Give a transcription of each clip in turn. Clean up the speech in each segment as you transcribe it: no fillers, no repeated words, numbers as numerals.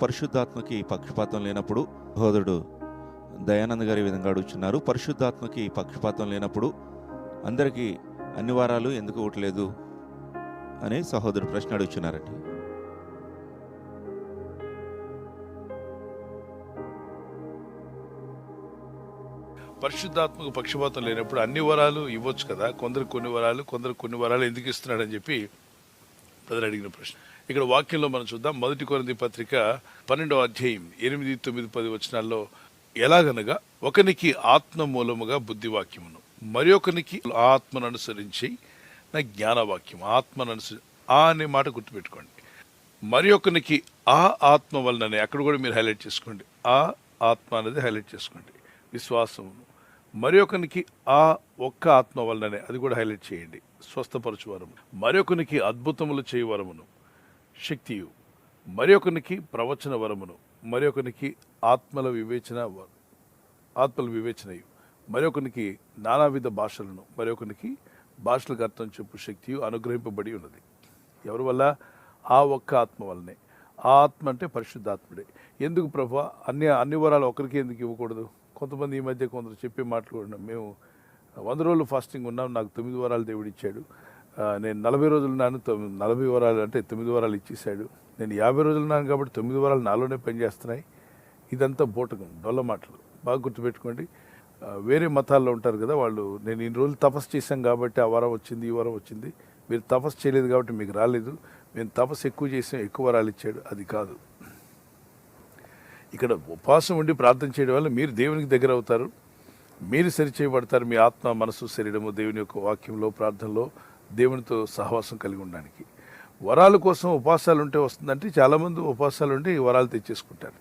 పరిశుద్ధాత్మకి పక్షపాతం లేనప్పుడు సహోదరుడు దయానంద్ గారు ఈ విధంగా అడుగుతున్నారు. పరిశుద్ధాత్మకి పక్షపాతం లేనప్పుడు అందరికీ అన్ని వారాలు ఎందుకు ఇవ్వట్లేదు అని సహోదరుడు ప్రశ్న అడుగుతున్నారండి. పరిశుద్ధాత్మకు పక్షపాతం లేనప్పుడు అన్ని వరాలు ఇవ్వచ్చు కదా, కొందరు కొన్ని వరాలు ఎందుకు ఇస్తున్నాడని చెప్పి ప్రజలు అడిగిన ప్రశ్న. ఇక్కడ వాక్యంలో మనం చూద్దాం. 1 కొరింథీ పత్రిక 12వ అధ్యాయం 8, 9, 10 వచనాల్లో ఎలాగనగా ఒకనికి ఆత్మ మూలముగా బుద్ధివాక్యమును, మరి ఒకనికి ఆత్మను అనుసరించి నా జ్ఞానవాక్యం. ఆత్మను అనుసరి అనే మాట గుర్తుపెట్టుకోండి. మరి ఒకనికి ఆ ఆత్మ వలననే, అక్కడ కూడా మీరు హైలైట్ చేసుకోండి, ఆ ఆత్మ అనేది హైలైట్ చేసుకోండి, విశ్వాసమును. మరి ఒకనికి ఆ ఒక్క ఆత్మ వలననే, అది కూడా హైలైట్ చేయండి, స్వస్థపరచు వరము. మరి ఒకనికి అద్భుతములు చేయ వరమును, శక్తియు. మరి ఒకనికి ప్రవచన వరమును, మరి ఒకనికి ఆత్మల వివేచనయు, మరి ఒకనికి నానావిధ భాషలను, మరి ఒకనికి భాషలకు అర్థం చెప్పు శక్తియు అనుగ్రహింపబడి ఉన్నది. ఎవరి వల్ల? ఆ ఒక్క ఆత్మ వల్లనే. ఆ ఆత్మ అంటే పరిశుద్ధాత్ముడే. ఎందుకు ప్రభువా అన్ని వరాలు ఒకరికి ఎందుకు ఇవ్వకూడదు? కొంతమంది ఈ మధ్య కొందరు చెప్పే మాటలు కూడా, మేము 100 రోజులు ఫాస్టింగ్ ఉన్నాం, నాకు 9 వరాలు దేవుడు ఇచ్చాడు, నేను 40 రోజులు ఉన్నాను, 40 వరాలు అంటే 9 వరాలు ఇచ్చేసాడు, నేను 50 రోజులు ఉన్నాను కాబట్టి 9 వరాలు నాలోనే పనిచేస్తున్నాయి. ఇదంతా బోటకం, డొల్ల మాటలు. బాగా గుర్తుపెట్టుకోండి. వేరే మతాల్లో ఉంటారు కదా వాళ్ళు, నేను ఇన్ని రోజులు తపస్సు చేశాం కాబట్టి ఆ వరం వచ్చింది, ఈ వరం వచ్చింది. మీరు తపస్సు చేయలేదు కాబట్టి మీకు రాలేదు, మేము తపస్సు ఎక్కువ చేసాం, ఎక్కువ వరాలు ఇచ్చాడు. అది కాదు. ఇక్కడ ఉపవాసం ఉండి ప్రార్థన చేయడం వల్ల మీరు దేవునికి దగ్గర అవుతారు, మీరు సరిచేయబడతారు. మీ ఆత్మ, మనసు, శరీరము దేవుని యొక్క వాక్యంలో, ప్రార్థనలో దేవునితో సహవాసం కలిగి ఉండడానికి. వరాల కోసం ఉపవాసాలు ఉంటే వస్తుందంటే చాలామంది ఉపవాసాలు ఉండి వరాలు తెచ్చేసుకుంటారు.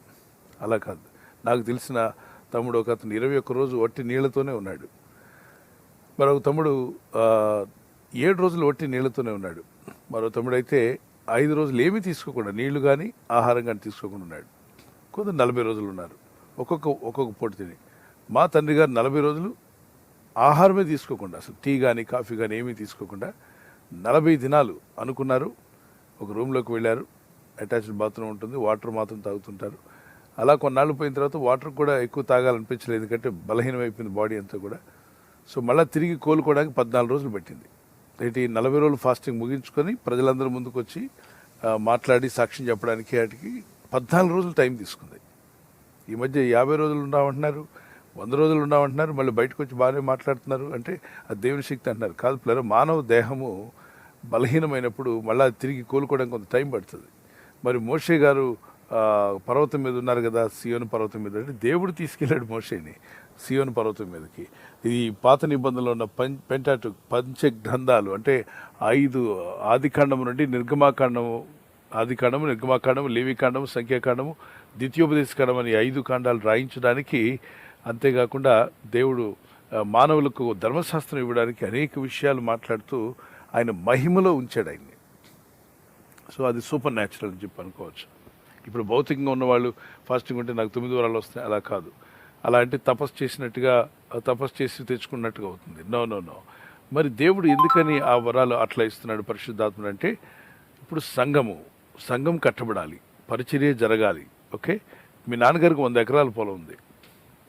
అలా కాదు. నాకు తెలిసిన తమ్ముడు ఒక అతను 21 రోజు వట్టి నీళ్లతోనే ఉన్నాడు. మరొక తమ్ముడు 7 రోజులు వట్టి నీళ్లతోనే ఉన్నాడు. మరో తమ్ముడు అయితే 5 రోజులు ఏమీ తీసుకోకుండా, నీళ్లు కానీ ఆహారం కానీ తీసుకోకుండా ఉన్నాడు. కొందరు 40 రోజులు ఉన్నారు, ఒక్కొక్క పూట తిని. మా తండ్రి గారు 40 రోజులు ఆహారమే తీసుకోకుండా, అసలు టీ కానీ కాఫీ కానీ ఏమీ తీసుకోకుండా 40 దినాలు అనుకున్నారు. ఒక రూమ్లోకి వెళ్ళారు, అటాచ్డ్ బాత్రూమ్ ఉంటుంది, వాటర్ మాత్రం తాగుతుంటారు. అలా కొన్నాళ్ళు పోయిన తర్వాత వాటర్ కూడా ఎక్కువ తాగాలనిపించలేదు, ఎందుకంటే బలహీనమైపోయింది బాడీ అంతా కూడా. సో మళ్ళీ తిరిగి కోలుకోవడానికి 14 రోజులు పట్టింది. ఏంటి 40 రోజులు ఫాస్టింగ్ ముగించుకొని ప్రజలందరూ ముందుకు వచ్చి మాట్లాడి సాక్ష్యం చెప్పడానికి వాటికి 14 రోజులు టైం తీసుకుంది. ఈ మధ్య 50 రోజులు ఉన్నామంటున్నారు, 100 రోజులు ఉన్నామంటున్నారు, మళ్ళీ బయటకు వచ్చి బాగానే మాట్లాడుతున్నారు. అంటే అది దేవుని శక్తి అంటున్నారు. కాదు పిల్లలు, మానవ దేహము బలహీనమైనప్పుడు మళ్ళీ తిరిగి కోలుకోవడానికి కొంత టైం పడుతుంది. మరి మోషే గారు పర్వతం మీద ఉన్నారు కదా, సియోను పర్వతం మీద. అంటే దేవుడు తీసుకెళ్ళాడు మోషేని సియోను పర్వతం మీదకి. ఈ పాత నిబంధనలో ఉన్న పంచగ్రంథాలు అంటే 5 ఆదికాండము నుండి నిర్గమాకాండము, నిర్గమాకాండము, లేవికాండము, సంఖ్యాకాండము, ద్వితీయోపదేశకాండం అని 5 కాండాలు రాయించడానికి, అంతేకాకుండా దేవుడు మానవులకు ధర్మశాస్త్రం ఇవ్వడానికి అనేక విషయాలు మాట్లాడుతూ ఆయన మహిమలో ఉంచాడు ఆయన్ని. సో అది సూపర్ న్యాచురల్ అని చెప్పి అనుకోవచ్చు. ఇప్పుడు భౌతికంగా ఉన్నవాళ్ళు ఫాస్టింగ్ ఉంటే నాకు 9 వరాలు వస్తాయి, అలా కాదు. అలా అంటే తపస్సు చేసి తెచ్చుకున్నట్టుగా అవుతుంది. నో. మరి దేవుడు ఎందుకని ఆ వరాలు అట్లా ఇస్తున్నాడు పరిశుద్ధాత్ముడు అంటే, ఇప్పుడు సంఘం కట్టబడాలి, పరిచర్య జరగాలి. ఓకే, మీ నాన్నగారికి 100 ఎకరాల పొలం ఉంది.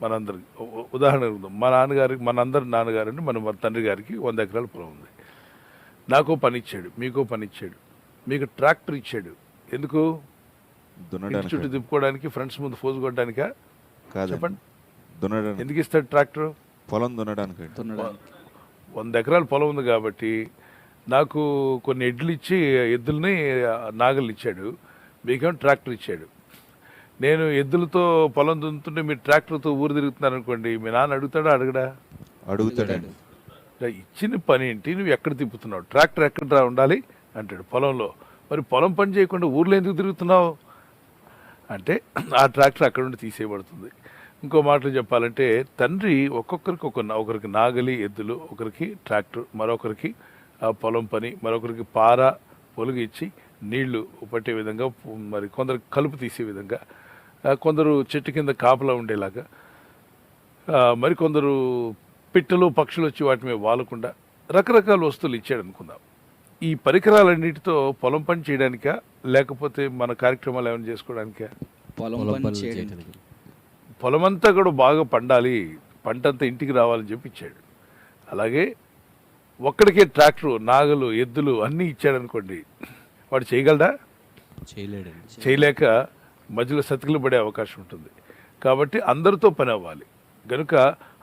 మనందరికి ఉదాహరణ, మనందరి నాన్నగారండి, మన తండ్రి గారికి 100 ఎకరాల పొలం ఉంది. నాకో పని ఇచ్చాడు, మీకో పని ఇచ్చాడు, మీకు ట్రాక్టర్ ఇచ్చాడు. ఎందుకు? చుట్టూ తిప్పుకోవడానికి, ఫ్రెండ్స్ ముందు ఫోజు కొట్టడానికా? చెప్పండి. ఎందుకు ఇస్తాడు ట్రాక్టర్? పొలం దున్నడానికి. 100 ఎకరాల పొలం ఉంది కాబట్టి నాకు కొన్ని ఎద్దుల్ని నాగళ్ళు ఇచ్చాడు, మీకేమో ట్రాక్టర్ ఇచ్చాడు. నేను ఎద్దులతో పొలం దున్నుతుంటే మీరు ట్రాక్టర్తో ఊరు తిరుగుతున్నారు అనుకోండి, మీ నాన్న అడుగుతాడా? అడుగుతాడండి. ఇచ్చిన పని ఏంటి, నువ్వు ఎక్కడ తిప్పుతున్నావు, ట్రాక్టర్ ఎక్కడ ఉండాలి అంటాడు పొలంలో. మరి పొలం పని చేయకుండా ఊర్లో ఎందుకు తిరుగుతున్నావు అంటే ఆ ట్రాక్టర్ అక్కడ నుండి తీసేయబడుతుంది. ఇంకో మాటలు చెప్పాలంటే, తండ్రి ఒక్కొక్కరికి ఒకరికి నాగలి, ఎద్దులు, ఒకరికి ట్రాక్టర్, మరొకరికి పొలం పని, మరొకరికి పార పొలుగు ఇచ్చి నీళ్లు పట్టే విధంగా, మరి కొందరు కలుపు తీసే విధంగా, కొందరు చెట్టు కింద కాపలా ఉండేలాగా, మరికొందరు పిట్టలు పక్షులు వచ్చి వాటి మీద వాలకుండా రకరకాల వస్తువులు ఇచ్చాడు అనుకుందాం. ఈ పరికరాలన్నిటితో పొలం పని చేయడానికా, లేకపోతే మన కార్యక్రమాలు ఏమైనా చేసుకోవడానికా? పొలం పని చేయడానికి. పొలమంతా కూడా బాగా పండాలి, పంటంతా ఇంటికి రావాలని చెప్పి ఇచ్చాడు. అలాగే ఒక్కడికే ట్రాక్టరు, నాగలు, ఎద్దులు అన్నీ ఇచ్చాడు అనుకోండి, వాడు చేయగలడా? చేయలేడండి. చేయలేక మధ్యలో సతికిలు పడే అవకాశం ఉంటుంది. కాబట్టి అందరితో పని అవ్వాలి. కనుక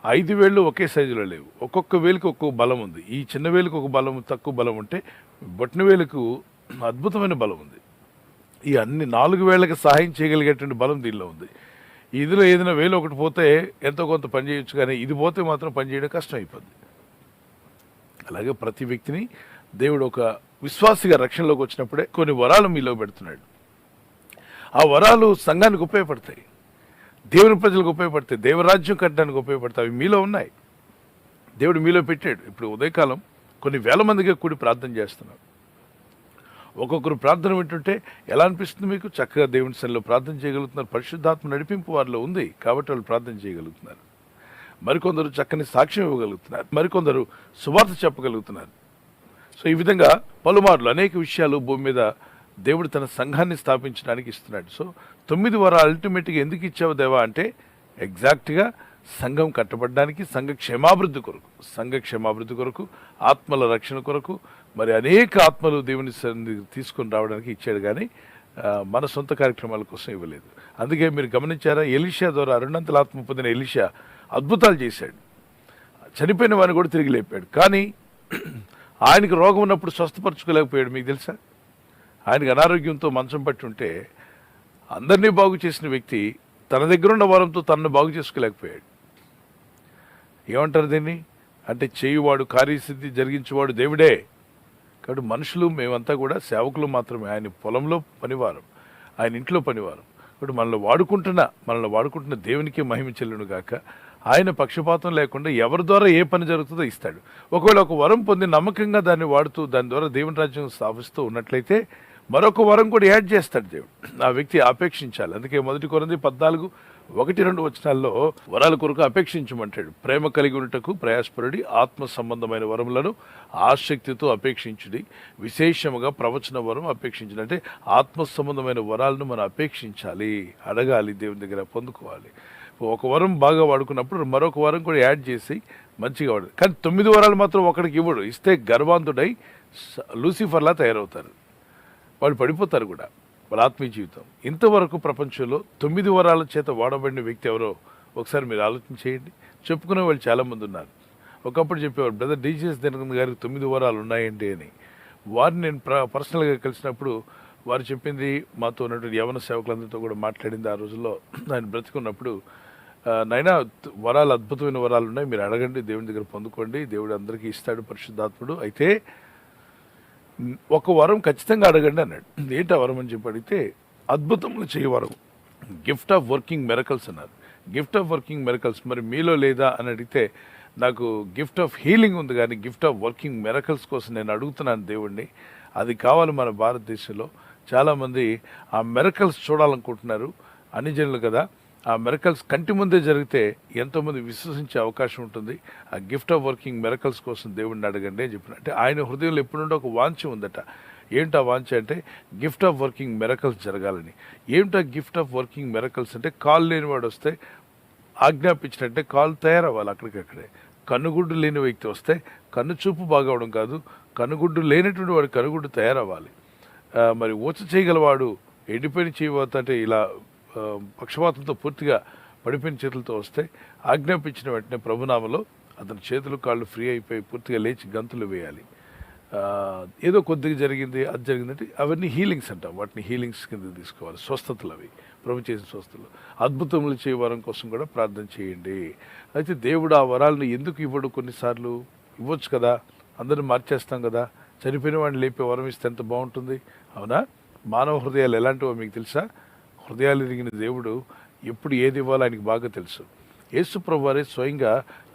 5 వేళ్ళు ఒకే సైజులో లేవు, ఒక్కొక్క వేలుకి ఒక్కొక్క బలం ఉంది. ఈ చిన్న వేలుకి ఒక బలం, తక్కువ బలం ఉంటే బొట్టిన వేలుకు అద్భుతమైన బలం ఉంది. ఈ అన్ని 4 వేళ్ళకి సహాయం చేయగలిగేటువంటి బలం దీనిలో ఉంది. ఇందులో ఏదైనా వేలు ఒకటి పోతే ఎంతో కొంత పని చేయొచ్చు, కానీ ఇది పోతే మాత్రం పని చేయడం కష్టం అయిపోద్ది. అలాగే ప్రతి వ్యక్తిని దేవుడు ఒక విశ్వాసిగా రక్షణలోకి వచ్చినప్పుడే కొన్ని వరాలు మీలో పెడుతున్నాడు. ఆ వరాలు సంఘానికి ఉపయోగపడతాయి, దేవుని ప్రజలకు ఉపయోగపడతాయి, దేవరాజ్యం కట్టడానికి ఉపయోగపడతాయి. అవి మీలో ఉన్నాయి, దేవుడు మీలో పెట్టాడు. ఇప్పుడు ఉదయకాలం కొన్ని వేల మందిగా కూడి ప్రార్థన చేస్తున్నారు. ఒక్కొక్కరు ప్రార్థన వింటుంటే ఎలా అనిపిస్తుంది మీకు? చక్కగా దేవుని సన్నిధిలో ప్రార్థన చేయగలుగుతున్నారు, పరిశుద్ధాత్మ నడిపింపు వారిలో ఉంది కాబట్టి వాళ్ళు ప్రార్థన చేయగలుగుతున్నారు. మరికొందరు చక్కని సాక్ష్యం ఇవ్వగలుగుతున్నారు, మరికొందరు సువార్త చెప్పగలుగుతున్నారు. సో ఈ విధంగా పలుమార్లు అనేక విషయాలు భూమి మీద దేవుడు తన సంఘాన్ని స్థాపించడానికి ఇస్తున్నాడు. సో 9 వరాలు అల్టిమేట్గా ఎందుకు ఇచ్చావు దేవా అంటే ఎగ్జాక్ట్గా సంఘం కట్టబడడానికి, సంఘ క్షేమాభివృద్ధి కొరకు, ఆత్మల రక్షణ కొరకు, మరి అనేక ఆత్మలు దేవుని తీసుకొని రావడానికి ఇచ్చాడు. కానీ మన సొంత కార్యక్రమాల కోసం ఇవ్వలేదు. అందుకే మీరు గమనించారా, ఎలీషా ద్వారా 200 ఆత్మ పొందిన ఎలీషా అద్భుతాలు చేశాడు, చనిపోయిన వారిని కూడా తిరిగి లేపాడు. కానీ ఆయనకు రోగం ఉన్నప్పుడు స్వస్థపరచుకోలేకపోయాడు. మీకు తెలుసా? ఆయనకు అనారోగ్యంతో మంచం పట్టి ఉంటే అందరినీ బాగు చేసిన వ్యక్తి తన దగ్గర ఉన్న వరంతో తనను బాగు చేసుకోలేకపోయాడు. ఏమంటారు దీన్ని అంటే, చేయువాడు కార్యసిద్ధి జరిగించేవాడు దేవుడే. కాబట్టి మనుషులు మేమంతా కూడా సేవకులు మాత్రమే. ఆయన పొలంలో పనివారం, ఆయన ఇంట్లో పనివారం. కాబట్టి మనల్ని వాడుకుంటున్న దేవునికే మహిమ చెల్లును గాక. ఆయన పక్షపాతం లేకుండా ఎవరి ద్వారా ఏ పని జరుగుతుందో ఇస్తాడు. ఒకవేళ ఒక వరం పొంది నమ్మకంగా దాన్ని వాడుతూ దాని ద్వారా దేవుని రాజ్యం స్థాపిస్తూ ఉన్నట్లయితే మరొక వరం కూడా యాడ్ చేస్తాడు దేవుడు. ఆ వ్యక్తి అపేక్షించాలి. అందుకే 1 కొరింథీ 14:1-2 వచనాల్లో వరాల కొరకు అపేక్షించమంటాడు. ప్రేమ కలిగి ఉన్నటకు ప్రయాసపడి ఆత్మ సంబంధమైన వరములను ఆసక్తితో అపేక్షించుడి, విశేషముగా ప్రవచన వరం అపేక్షించడం. అంటే ఆత్మ సంబంధమైన వరాలను మనం అపేక్షించాలి, అడగాలి, దేవుని దగ్గర పొందుకోవాలి. ఒక వరం బాగా వాడుకున్నప్పుడు మరొక వరం కూడా యాడ్ చేసి మంచిగా వాడు. కానీ 9 వరాలు మాత్రం ఒకడికి ఇవ్వడు. ఇస్తే గర్వాంతుడై లూసిఫర్లా తయారవుతారు, వాళ్ళు పడిపోతారు కూడా వాళ్ళ ఆత్మీయ జీవితం. ఇంతవరకు ప్రపంచంలో 9 వరాల చేత వాడబడిన వ్యక్తి ఎవరో ఒకసారి మీరు ఆలోచన చేయండి. చెప్పుకునే వాళ్ళు చాలామంది ఉన్నారు. ఒకప్పుడు చెప్పేవారు, బ్రదర్ డీజీఎస్ దినకర్ గారికి 9 వరాలు ఉన్నాయండి అని. వారిని నేను పర్సనల్గా కలిసినప్పుడు వారు చెప్పింది, మాతో ఉన్నటువంటి యవన సేవకులందరితో కూడా మాట్లాడింది ఆ రోజుల్లో ఆయన బ్రతికున్నప్పుడు, నైనా వరాలు అద్భుతమైన వరాలు ఉన్నాయి, మీరు అడగండి, దేవుని దగ్గర పొందుకోండి, దేవుడు అందరికీ ఇస్తాడు పరిశుద్ధాత్ముడు. అయితే ఒక వరం ఖచ్చితంగా అడగండి అన్నాడు. ఏంటి ఆ వరం అని చెప్పి అడిగితే, అద్భుతములు చేయ వరం, గిఫ్ట్ ఆఫ్ వర్కింగ్ మెరకల్స్ అన్నారు. గిఫ్ట్ ఆఫ్ వర్కింగ్ మెరకల్స్ మరి మీలో లేదా అని అడిగితే, నాకు గిఫ్ట్ ఆఫ్ హీలింగ్ ఉంది కానీ గిఫ్ట్ ఆఫ్ వర్కింగ్ మెరకల్స్ కోసం నేను అడుగుతున్నాను దేవుణ్ణి. అది కావాలి మన భారతదేశంలో. చాలామంది ఆ మెరకల్స్ చూడాలనుకుంటున్నారు, అన్ని జనులు కదా. ఆ మెరకల్స్ కంటి ముందే జరిగితే ఎంతోమంది విశ్వసించే అవకాశం ఉంటుంది. ఆ గిఫ్ట్ ఆఫ్ వర్కింగ్ మెరకల్స్ కోసం దేవుడిని అడగండి అని చెప్పిన. అంటే ఆయన హృదయంలో ఎప్పుడుండో ఒక వాంఛ ఉందట. ఏంటా వాంఛ అంటే గిఫ్ట్ ఆఫ్ వర్కింగ్ మెరకల్స్ జరగాలని. ఏమిటా గిఫ్ట్ ఆఫ్ వర్కింగ్ మెరకల్స్ అంటే, కాలు లేని వాడు వస్తే ఆజ్ఞాపించినట్టే కాలు తయారవ్వాలి అక్కడికక్కడే. కన్నుగుడ్డు లేని వ్యక్తి వస్తే కన్ను చూపు బాగవడం కాదు, కన్నుగుడ్డు లేనటువంటి వాడు కన్నుగుడ్డు తయారవ్వాలి. మరి ఊచ చేయగలవాడు ఎండిపోయిన చేయబోతా అంటే ఇలా పక్షపాతంతో పూర్తిగా పడిపోయిన చేతులతో వస్తే ఆజ్ఞాపించిన వెంటనే ప్రభునామలో అతని చేతులు కాళ్ళు ఫ్రీ అయిపోయి పూర్తిగా లేచి గంతులు వేయాలి. ఏదో కొద్దిగా జరిగింది, అది జరిగిందంటే అవన్నీ హీలింగ్స్ అంటాం. వాటిని హీలింగ్స్ కింద తీసుకోవాలి. స్వస్థతలు అవి, ప్రభు చేసిన స్వస్థతలు. అద్భుతములు చేయ వరం కోసం కూడా ప్రార్థన చేయండి. అయితే దేవుడు ఆ వరాలను ఎందుకు ఇవ్వడు? కొన్నిసార్లు ఇవ్వచ్చు కదా, అందరిని మార్చేస్తాం కదా. చనిపోయిన వాడిని లేపే వరం ఇస్తే ఎంత బాగుంటుంది, అవునా? మానవ హృదయాలు ఎలాంటివో మీకు తెలుసా? హృదయాలు ఎరిగిన దేవుడు ఎప్పుడు ఏది ఇవ్వాలో ఆయనకి బాగా తెలుసు. యేసు ప్రభు వారే స్వయంగా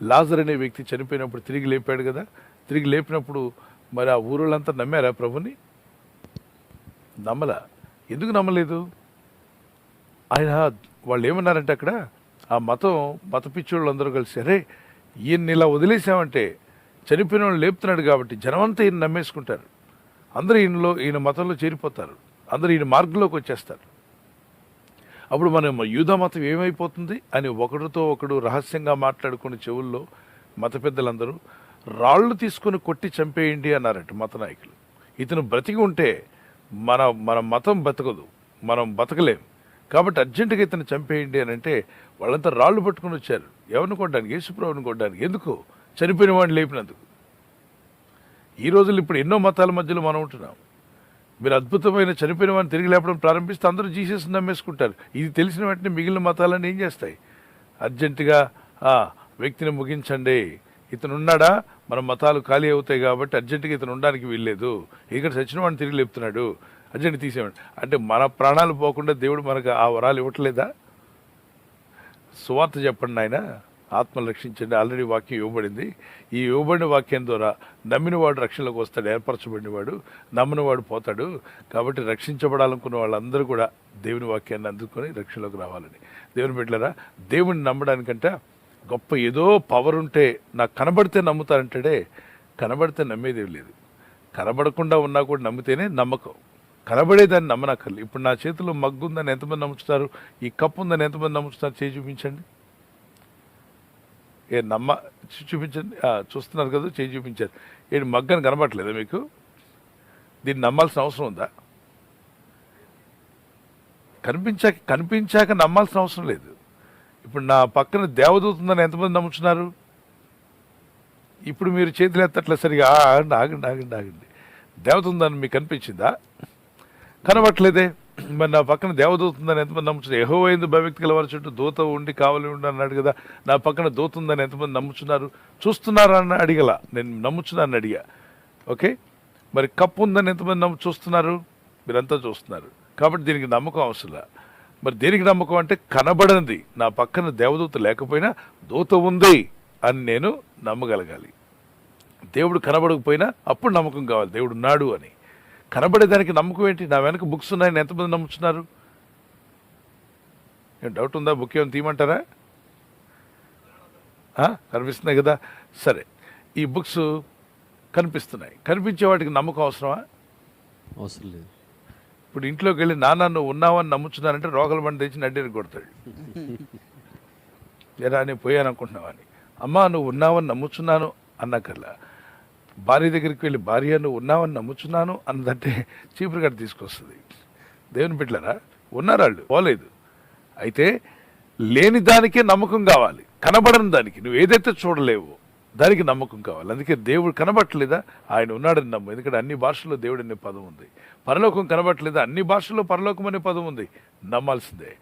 లాజర్ అనే వ్యక్తి చనిపోయినప్పుడు తిరిగి లేపాడు కదా. తిరిగి లేపినప్పుడు మరి ఆ ఊరోళ్ళంతా నమ్మారా ప్రభుని? నమ్మలా. ఎందుకు నమ్మలేదు? ఆయన వాళ్ళు ఏమన్నారంటే అక్కడ ఆ మత పిచ్చోళ్ళు అందరూ కలిసి, అరే ఈయన్ని ఇలా వదిలేసామంటే చనిపోయిన వాళ్ళు లేపుతున్నాడు కాబట్టి జనమంతా ఈయన నమ్మేసుకుంటారు, అందరూ ఈయన మతంలో చేరిపోతారు, అందరూ ఈయన మార్గంలోకి వచ్చేస్తారు. అప్పుడు మనం యూదా మతం ఏమైపోతుంది అని ఒకరితో ఒకడు రహస్యంగా మాట్లాడుకుని చెవుల్లో మత పెద్దలందరూ రాళ్ళు తీసుకొని కొట్టి చంపేయండి అన్నారట మత నాయకులు. ఇతను బ్రతికి ఉంటే మన మన మతం బతకదు, మనం బతకలేం, కాబట్టి అర్జెంటుగా ఇతను చంపేయండి అని అంటే వాళ్ళంతా రాళ్ళు పట్టుకుని వచ్చారు. ఎవరిని కొట్టడానికి? యేసుప్రభుని కొట్టడానికి. ఎందుకు? చనిపోయిన వాడిని లేపినందుకు. ఈ రోజుల్లో ఇప్పుడు ఎన్నో మతాల మధ్యలో మనం ఉంటున్నాం. మీరు అద్భుతమైన చనిపోయిన వాడిని తిరిగి లేపడం ప్రారంభిస్తే అందరూ జీసస్ నమ్మేసుకుంటారు. ఇది తెలిసిన వెంటనే మిగిలిన మతాలన్నీ ఏం చేస్తాయి? అర్జెంటుగా వ్యక్తిని ముగించండి, ఇతను ఉన్నాడా, మన మతాలు ఖాళీ అవుతాయి కాబట్టి అర్జెంటుగా ఇతను ఉండడానికి వీల్లేదు, ఇక్కడ చచ్చిన వాడిని తిరిగి లేపుతున్నాడు, అర్జెంట్ తీసేవాడు. అంటే మన ప్రాణాలు పోకుండా దేవుడు మనకు ఆ వరాలు ఇవ్వట్లేదా? సువార్త చెప్పండి నాయన, ఆత్మలు రక్షించండి. ఆల్రెడీ వాక్యం ఇవ్వబడింది. ఈ ఇవ్వబడిన వాక్యం ద్వారా నమ్మినవాడు రక్షణలోకి వస్తాడు, ఏర్పరచబడినవాడు. నమ్మనివాడు పోతాడు. కాబట్టి రక్షించబడాలనుకున్న వాళ్ళందరూ కూడా దేవుని వాక్యాన్ని అందుకొని రక్షణలోకి రావాలని. దేవుని బిడ్డలారా, దేవుని నమ్మడానికంటే గొప్ప ఏదో పవర్ ఉంటే నాకు కనబడితే నమ్ముతారంటాడే, కనబడితే నమ్మేది లేదు. కనబడకుండా ఉన్నా కూడా నమ్మితేనే నమ్మకం. కనబడేదాన్ని నమ్మనక్కర్లేదు. ఇప్పుడు నా చేతిలో మగ్గు ఉందని ఎంతమంది నమ్ముతున్నారు? ఈ కప్పు ఉందని ఎంతమంది నమ్ముతున్నారు? చేయి చూపించండి. చూపించండి. చూస్తున్నారు కదా, చేయి చూపించారు. ఏంటి మగ్గని కనబడట్లేదా మీకు? దీన్ని నమ్మాల్సిన అవసరం ఉందా? కనిపించాక నమ్మాల్సిన అవసరం లేదు. ఇప్పుడు నా పక్కన దేవదూత ఉందని ఎంతమంది నమ్ముతున్నారు? ఇప్పుడు మీరు చేతులు ఎత్తట్లేదు సరిగా. ఆగండి. దేవత ఉందని మీకు కనిపించిందా? కనబట్టలేదే. మరి నా పక్కన దేవదూత ఉందని ఎంతమంది నమ్ముతున్నారు? యెహోవా యందు భయభక్తి గలవారి చుట్టూ దూత ఉండి కావాలి ఉండి అన్నాడు కదా. నా పక్కన దూత ఉందని ఎంతమంది నమ్ముతున్నారు? చూస్తున్నారా అని అడిగల, నేను నమ్ముచున్నాను అడిగా. ఓకే, మరి కప్పు ఉందని ఎంతమంది చూస్తున్నారు? మీరంతా చూస్తున్నారు. కాబట్టి దీనికి నమ్మకం అవసరం. మరి దేనికి నమ్మకం అంటే కనబడనిది. నా పక్కన దేవదూత లేకపోయినా దూత ఉంది అని నేను నమ్మగలగాలి. దేవుడు కనబడకపోయినా అప్పుడు నమ్మకం కావాలి, దేవుడు ఉన్నాడు అని. కనబడేదానికి నమ్మకం ఏంటి? నా వెనక బుక్స్ ఉన్నాయని ఎంతమంది నమ్ముతున్నారు? ఏం డౌట్ ఉందా? బుక్ ఏమైనా తీయమంటారా? కనిపిస్తున్నాయి కదా. సరే, ఈ బుక్స్ కనిపిస్తున్నాయి. కనిపించే వాటికి నమ్మకం అవసరమా? అవసరం లేదు. ఇప్పుడు ఇంట్లోకి వెళ్ళి నాన్న నువ్వు ఉన్నావని నమ్ముతున్నానంటే రోగల బండి తెచ్చి నడ్డేని కొడతాడు. ఎరా నేను పోయాను అనుకుంటున్నావా అని. అమ్మ నువ్వు ఉన్నావని నమ్ముచున్నాను అన్నకల్లా భార్య దగ్గరికి వెళ్ళి భార్య నువ్వు ఉన్నావని నమ్ముచున్నాను అన్నదంటే చీపురు గడ్డ తీసుకొస్తుంది. దేవుని బిడ్డలారా, ఉన్నారు వాళ్ళు, పోలేదు. అయితే లేని దానికే నమ్మకం కావాలి. కనబడని దానికి, నువ్వు ఏదైతే చూడలేవో దానికి నమ్మకం కావాలి. అందుకే దేవుడు కనబట్టలేదా? ఆయన ఉన్నాడని నమ్ము. ఎందుకంటే అన్ని భాషల్లో దేవుడు అనే పదం ఉంది. పరలోకం కనబట్టలేదా? అన్ని భాషల్లో పరలోకం అనే పదం ఉంది, నమ్మాల్సిందే.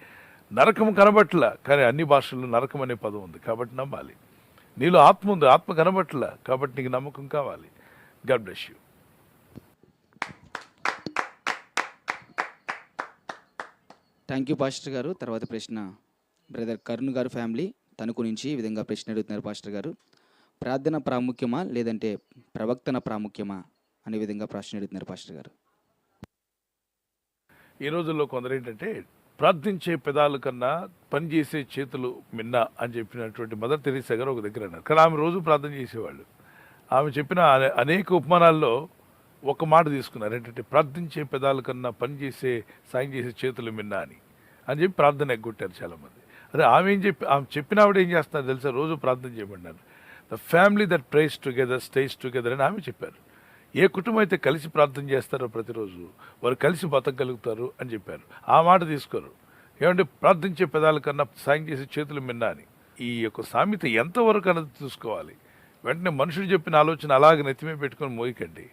నరకం కనబట్టలా, కానీ అన్ని భాషల్లో నరకం అనే పదం ఉంది, కాబట్టి నమ్మాలి. నీలో ఆత్మ ఉంది, ఆత్మ కనబట్టలా, కాబట్టి నీకు నమ్మకం కావాలి. God bless you. Thank you pastor గారు. తర్వాత ప్రశ్న బ్రదర్ కరుణ్ గారు ఫ్యామిలీ తణుకు నుంచి ఈ విధంగా ప్రశ్న అడుగుతున్నారు పాస్టర్ గారు. ప్రార్థన ప్రాముఖ్యమా లేదంటే ప్రవక్తన ప్రాముఖ్యమా అనే విధంగా ప్రశ్న అడుగుతున్నారు పాస్టర్ గారు. ఈ రోజుల్లో కొందరు ఏంటంటే ప్రార్థించే పెదాల కన్నా పనిచేసే చేతులు మిన్న అని చెప్పినటువంటి మదర్ తెరీసా గారు ఒక దగ్గర అన్నారు. కానీ ఆమె రోజు ప్రార్థన చేసేవాళ్ళు. ఆమె చెప్పిన అనేక ఉపమానాల్లో ఒక మాట తీసుకున్నారు. ఏంటంటే ప్రార్థించే పెదాల కన్నా పనిచేసే సాయం చేసే చేతులు మిన్న అని చెప్పి ప్రార్థన ఎగ్గొట్టారు చాలామంది. అదే ఆమె చెప్పిన ఆవిడ ఏం చేస్తున్నారు తెలుసా? రోజు ప్రార్థన చేయమన్నారు. The family that praise together stays together అని ఆమె చెప్పారు. ఏ కుటుంబం అయితే కలిసి ప్రార్థన చేస్తారో ప్రతిరోజు వారు కలిసి బతకగలుగుతారు అని చెప్పారు. ఆ మాట తీసుకోరు. ఏమంటే ప్రార్థించే పెదాల కన్నా సాయం చేసే చేతులు మిన్న అని. ఈ యొక్క సామెత ఎంతవరకు అన్నది చూసుకోవాలి. వెంటనే మనుషుడు చెప్పిన ఆలోచన అలాగే నెత్తిమే పెట్టుకొని మోయకండి.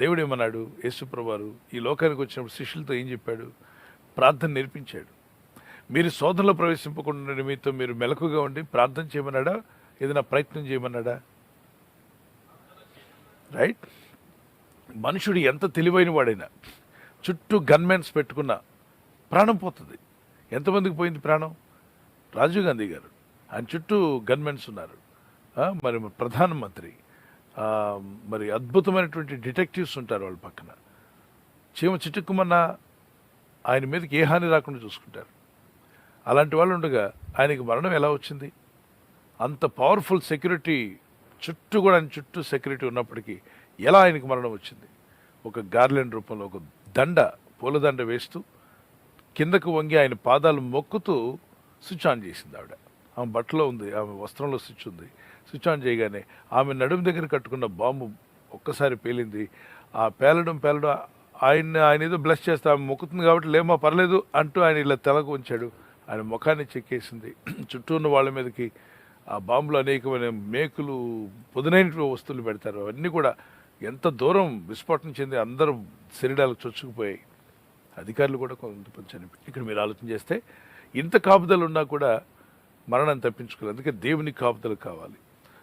దేవుడు ఏమన్నాడు? యేసుప్రభువారు ఈ లోకానికి వచ్చినప్పుడు శిష్యులతో ఏం చెప్పాడు? ప్రార్థన నేర్పించాడు. మీరు శోధనలో ప్రవేశింపకుండా నిమిత్తం మీరు మెలకుగా ఉండి ప్రార్థన చేయమన్నాడా? ఏదైనా ప్రయత్నం చేయమన్నాడా? రైట్. మనుషుడు ఎంత తెలివైన వాడైనా చుట్టూ గన్మెన్స్ పెట్టుకున్న ప్రాణం పోతుంది. ఎంతమందికి పోయింది ప్రాణం? రాజీవ్ గాంధీ గారు, ఆయన చుట్టూ గన్మెన్స్ ఉన్నారు. మరి ప్రధానమంత్రి, మరి అద్భుతమైనటువంటి డిటెక్టివ్స్ ఉంటారు వాళ్ళ పక్కన. చీమ చిట్టుకుమన్నా ఆయన మీదకి ఏ హాని రాకుండా చూసుకుంటారు. అలాంటి వాళ్ళు ఉండగా ఆయనకి మరణం ఎలా వచ్చింది? అంత పవర్ఫుల్ సెక్యూరిటీ చుట్టూ కూడా ఆయన చుట్టూ సెక్యూరిటీ ఉన్నప్పటికీ ఎలా ఆయనకి మరణం వచ్చింది? ఒక గార్లెండ్ రూపంలో ఒక దండ, పూలదండ వేస్తూ కిందకు వంగి ఆయన పాదాలు మొక్కుతూ స్విచ్ ఆన్ చేసింది ఆవిడ. ఆమె బట్టలో ఉంది, ఆమె వస్త్రంలో స్విచ్ ఉంది. స్విచ్ ఆన్ చేయగానే ఆమె నడుము దగ్గర కట్టుకున్న బాంబు ఒక్కసారి పేలింది. ఆ పేలడం ఆయన ఏదో బ్లెస్ చేస్తే ఆమె మొక్కుతుంది కాబట్టి లేమా పర్లేదు అంటూ ఆయన ఇలా తెలకు ఉంచాడు. ఆయన ముఖాన్ని చెక్కేసింది. చుట్టూ ఉన్న వాళ్ళ మీదకి ఆ బాంబులు అనేకమైన మేకులు, పొదునైన వస్తువులు పెడతారు. అవన్నీ కూడా ఎంత దూరం విస్ఫోటనం చెంది అందరూ శరీరాలకు చొచ్చుకుపోయాయి. అధికారులు కూడా కొంతమంది చనిపోయి. ఇక్కడ మీరు ఆలోచన చేస్తే ఇంత కాపుదలు ఉన్నా కూడా మరణాన్ని తప్పించుకోవాలి. అందుకే దేవుని కాపుదలు కావాలి.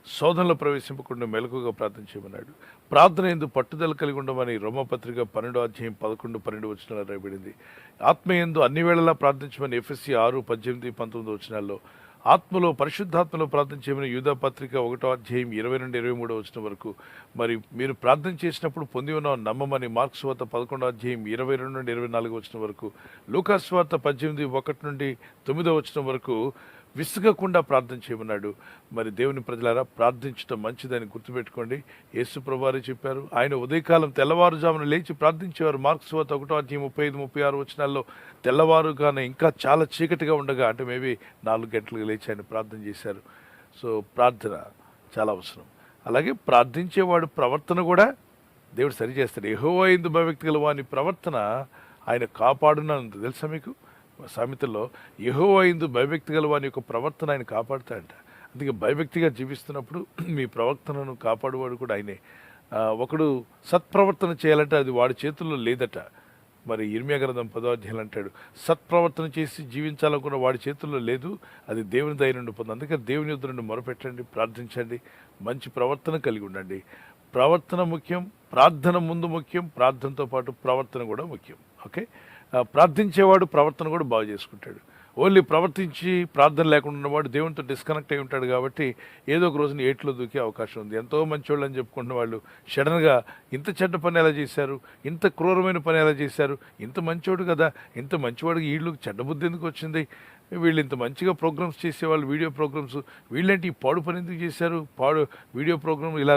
శోధనలో ప్రవేశింపకుండా మెలకుగా ప్రార్థన చేయమన్నాడు. ప్రార్థన ఎందు పట్టుదల కలిగి ఉండమని రోమపత్రిక 12:11-12 వచనాలు రాయబడింది. ఆత్మయందు అన్ని వేళలా ప్రార్థించమని ఎఫెసీ 6:18-19 వచనాల్లో, ఆత్మలో పరిశుద్ధాత్మలో ప్రార్థన చేయమని యూదా పత్రిక 1:22-23 వచనం వరకు, మరి మీరు ప్రార్థన చేసినప్పుడు పొంది ఉన్న నమ్మమని మార్క్స్ వార్త 11:22-24 వచనం వరకు, లూకాస్ వార్త 18:1-9 వచనం వరకు విసుగకుండా ప్రార్థన చేయమన్నాడు. మరి దేవుని ప్రజలారా, ప్రార్థించడం మంచిదని గుర్తుపెట్టుకోండి. యేసు ప్రభువారే చెప్పారు. ఆయన ఉదయకాలం తెల్లవారుజామున లేచి ప్రార్థించేవారు. మార్క్స్ వార్త 1:35-36 వచనాల్లో తెల్లవారుగానే ఇంకా చాలా చీకటిగా ఉండగా, అంటే మేబీ 4 గంటలకు లేచి ఆయన ప్రార్థన చేశారు. సో ప్రార్థన చాలా అవసరం. అలాగే ప్రార్థించేవాడు ప్రవర్తన కూడా దేవుడు సరి చేస్తాడు. యెహోవా యందు భయభక్తి గల వాని ప్రవర్తన ఆయన కాపాడునందు. తెలుసా మీకు? సామెతల్లో యెహోవా యందు భయభక్తి గల వాని యొక్క ప్రవర్తన ఆయన కాపాడుతాడంట. అందుకే భయభక్తిగా జీవిస్తున్నప్పుడు మీ ప్రవర్తనను కాపాడువాడు కూడా ఆయనే. ఒకడు సత్ప్రవర్తన చేయాలంటే అది వాడి చేతుల్లో లేదట. మరి ఇర్మియా గ్రంథం 10వ అధ్యాయం అంటాడు, సత్ప్రవర్తన చేసి జీవించాలనుకున్న వాడి చేతుల్లో లేదు, అది దేవుని దయ నుండి పొంది. అందుకే దేవుని యొద్ద నుండి మొరపెట్టండి, ప్రార్థించండి, మంచి ప్రవర్తన కలిగి ఉండండి. ప్రవర్తన ముఖ్యం, ప్రార్థన ముందు ముఖ్యం, ప్రార్థనతో పాటు ప్రవర్తన కూడా ముఖ్యం. ఓకే, ప్రార్థించేవాడు ప్రవర్తన కూడా బాగు చేసుకుంటాడు. ఓన్లీ ప్రవర్తించి ప్రార్థన లేకుండా ఉన్నవాడు దేవునితో డిస్కనెక్ట్ అయి ఉంటాడు. కాబట్టి ఏదో ఒక రోజున ఏట్లో దూకే అవకాశం ఉంది. ఎంతో మంచోళ్ళు అని చెప్పుకుంటున్న వాళ్ళు సడన్గా ఇంత చెడ్డ పని ఎలా చేశారు, ఇంత క్రూరమైన పని ఎలా చేశారు, ఇంత మంచోడు కదా, ఇంత మంచివాడికి వీళ్ళకి చెడ్డ బుద్ధి ఎందుకు వచ్చింది, వీళ్ళు ఇంత మంచిగా ప్రోగ్రామ్స్ చేసేవాళ్ళు, వీడియో ప్రోగ్రామ్స్, వీళ్ళేంటి ఈ పాడు పని ఎందుకు చేశారు, వీడియో ప్రోగ్రామ్ ఇలా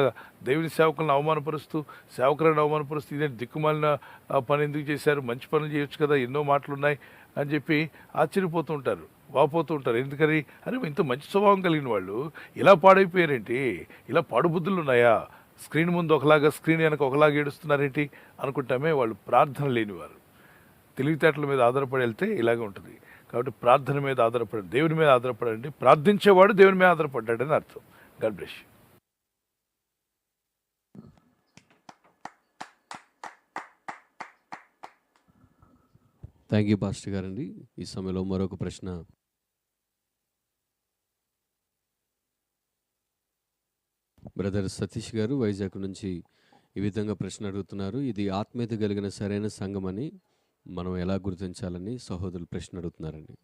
దేవుని సేవకులను అవమానపరుస్తూ, సేవకులను అవమానపరుస్తూ, ఇదేంటి దిక్కుమాలిన పని ఎందుకు చేశారు, మంచి పనులు చేయొచ్చు కదా, ఎన్నో మాటలు ఉన్నాయి అని చెప్పి ఆశ్చర్యపోతూ ఉంటారు, వాపోతూ ఉంటారు. ఎందుకని? అరే ఇంత మంచి స్వభావం కలిగిన వాళ్ళు ఇలా పాడైపోయారేంటి, ఇలా పాడు బుద్ధులు ఉన్నాయా, స్క్రీన్ ముందు ఒకలాగా స్క్రీన్ వెనక ఒకలాగా ఏడుస్తున్నారేంటి అనుకుంటామే. వాళ్ళు ప్రార్థన లేనివారు. తెలివితేటల మీద ఆధారపడి వెళ్తే ఇలాగే ఉంటుంది. కాబట్టి ప్రార్థన మీద ఆధారపడండి, దేవుని మీద ఆధారపడండి. ప్రార్థించేవాడు దేవుని మీద ఆధారపడ్డాడని అర్థం. God bless you. Thank you pastor గారండి. ఈ సమయంలో మరొక ప్రశ్న. బ్రదర్ సతీష్ గారు వైజాగ్ నుంచి ఈ విధంగా ప్రశ్న అడుగుతున్నారు. ఇది ఆత్మీయత కలిగిన సరైన సంఘం అని మనం ఎలా గుర్తించాలని సహోదరులు ప్రశ్న అడుగుతున్నారండి.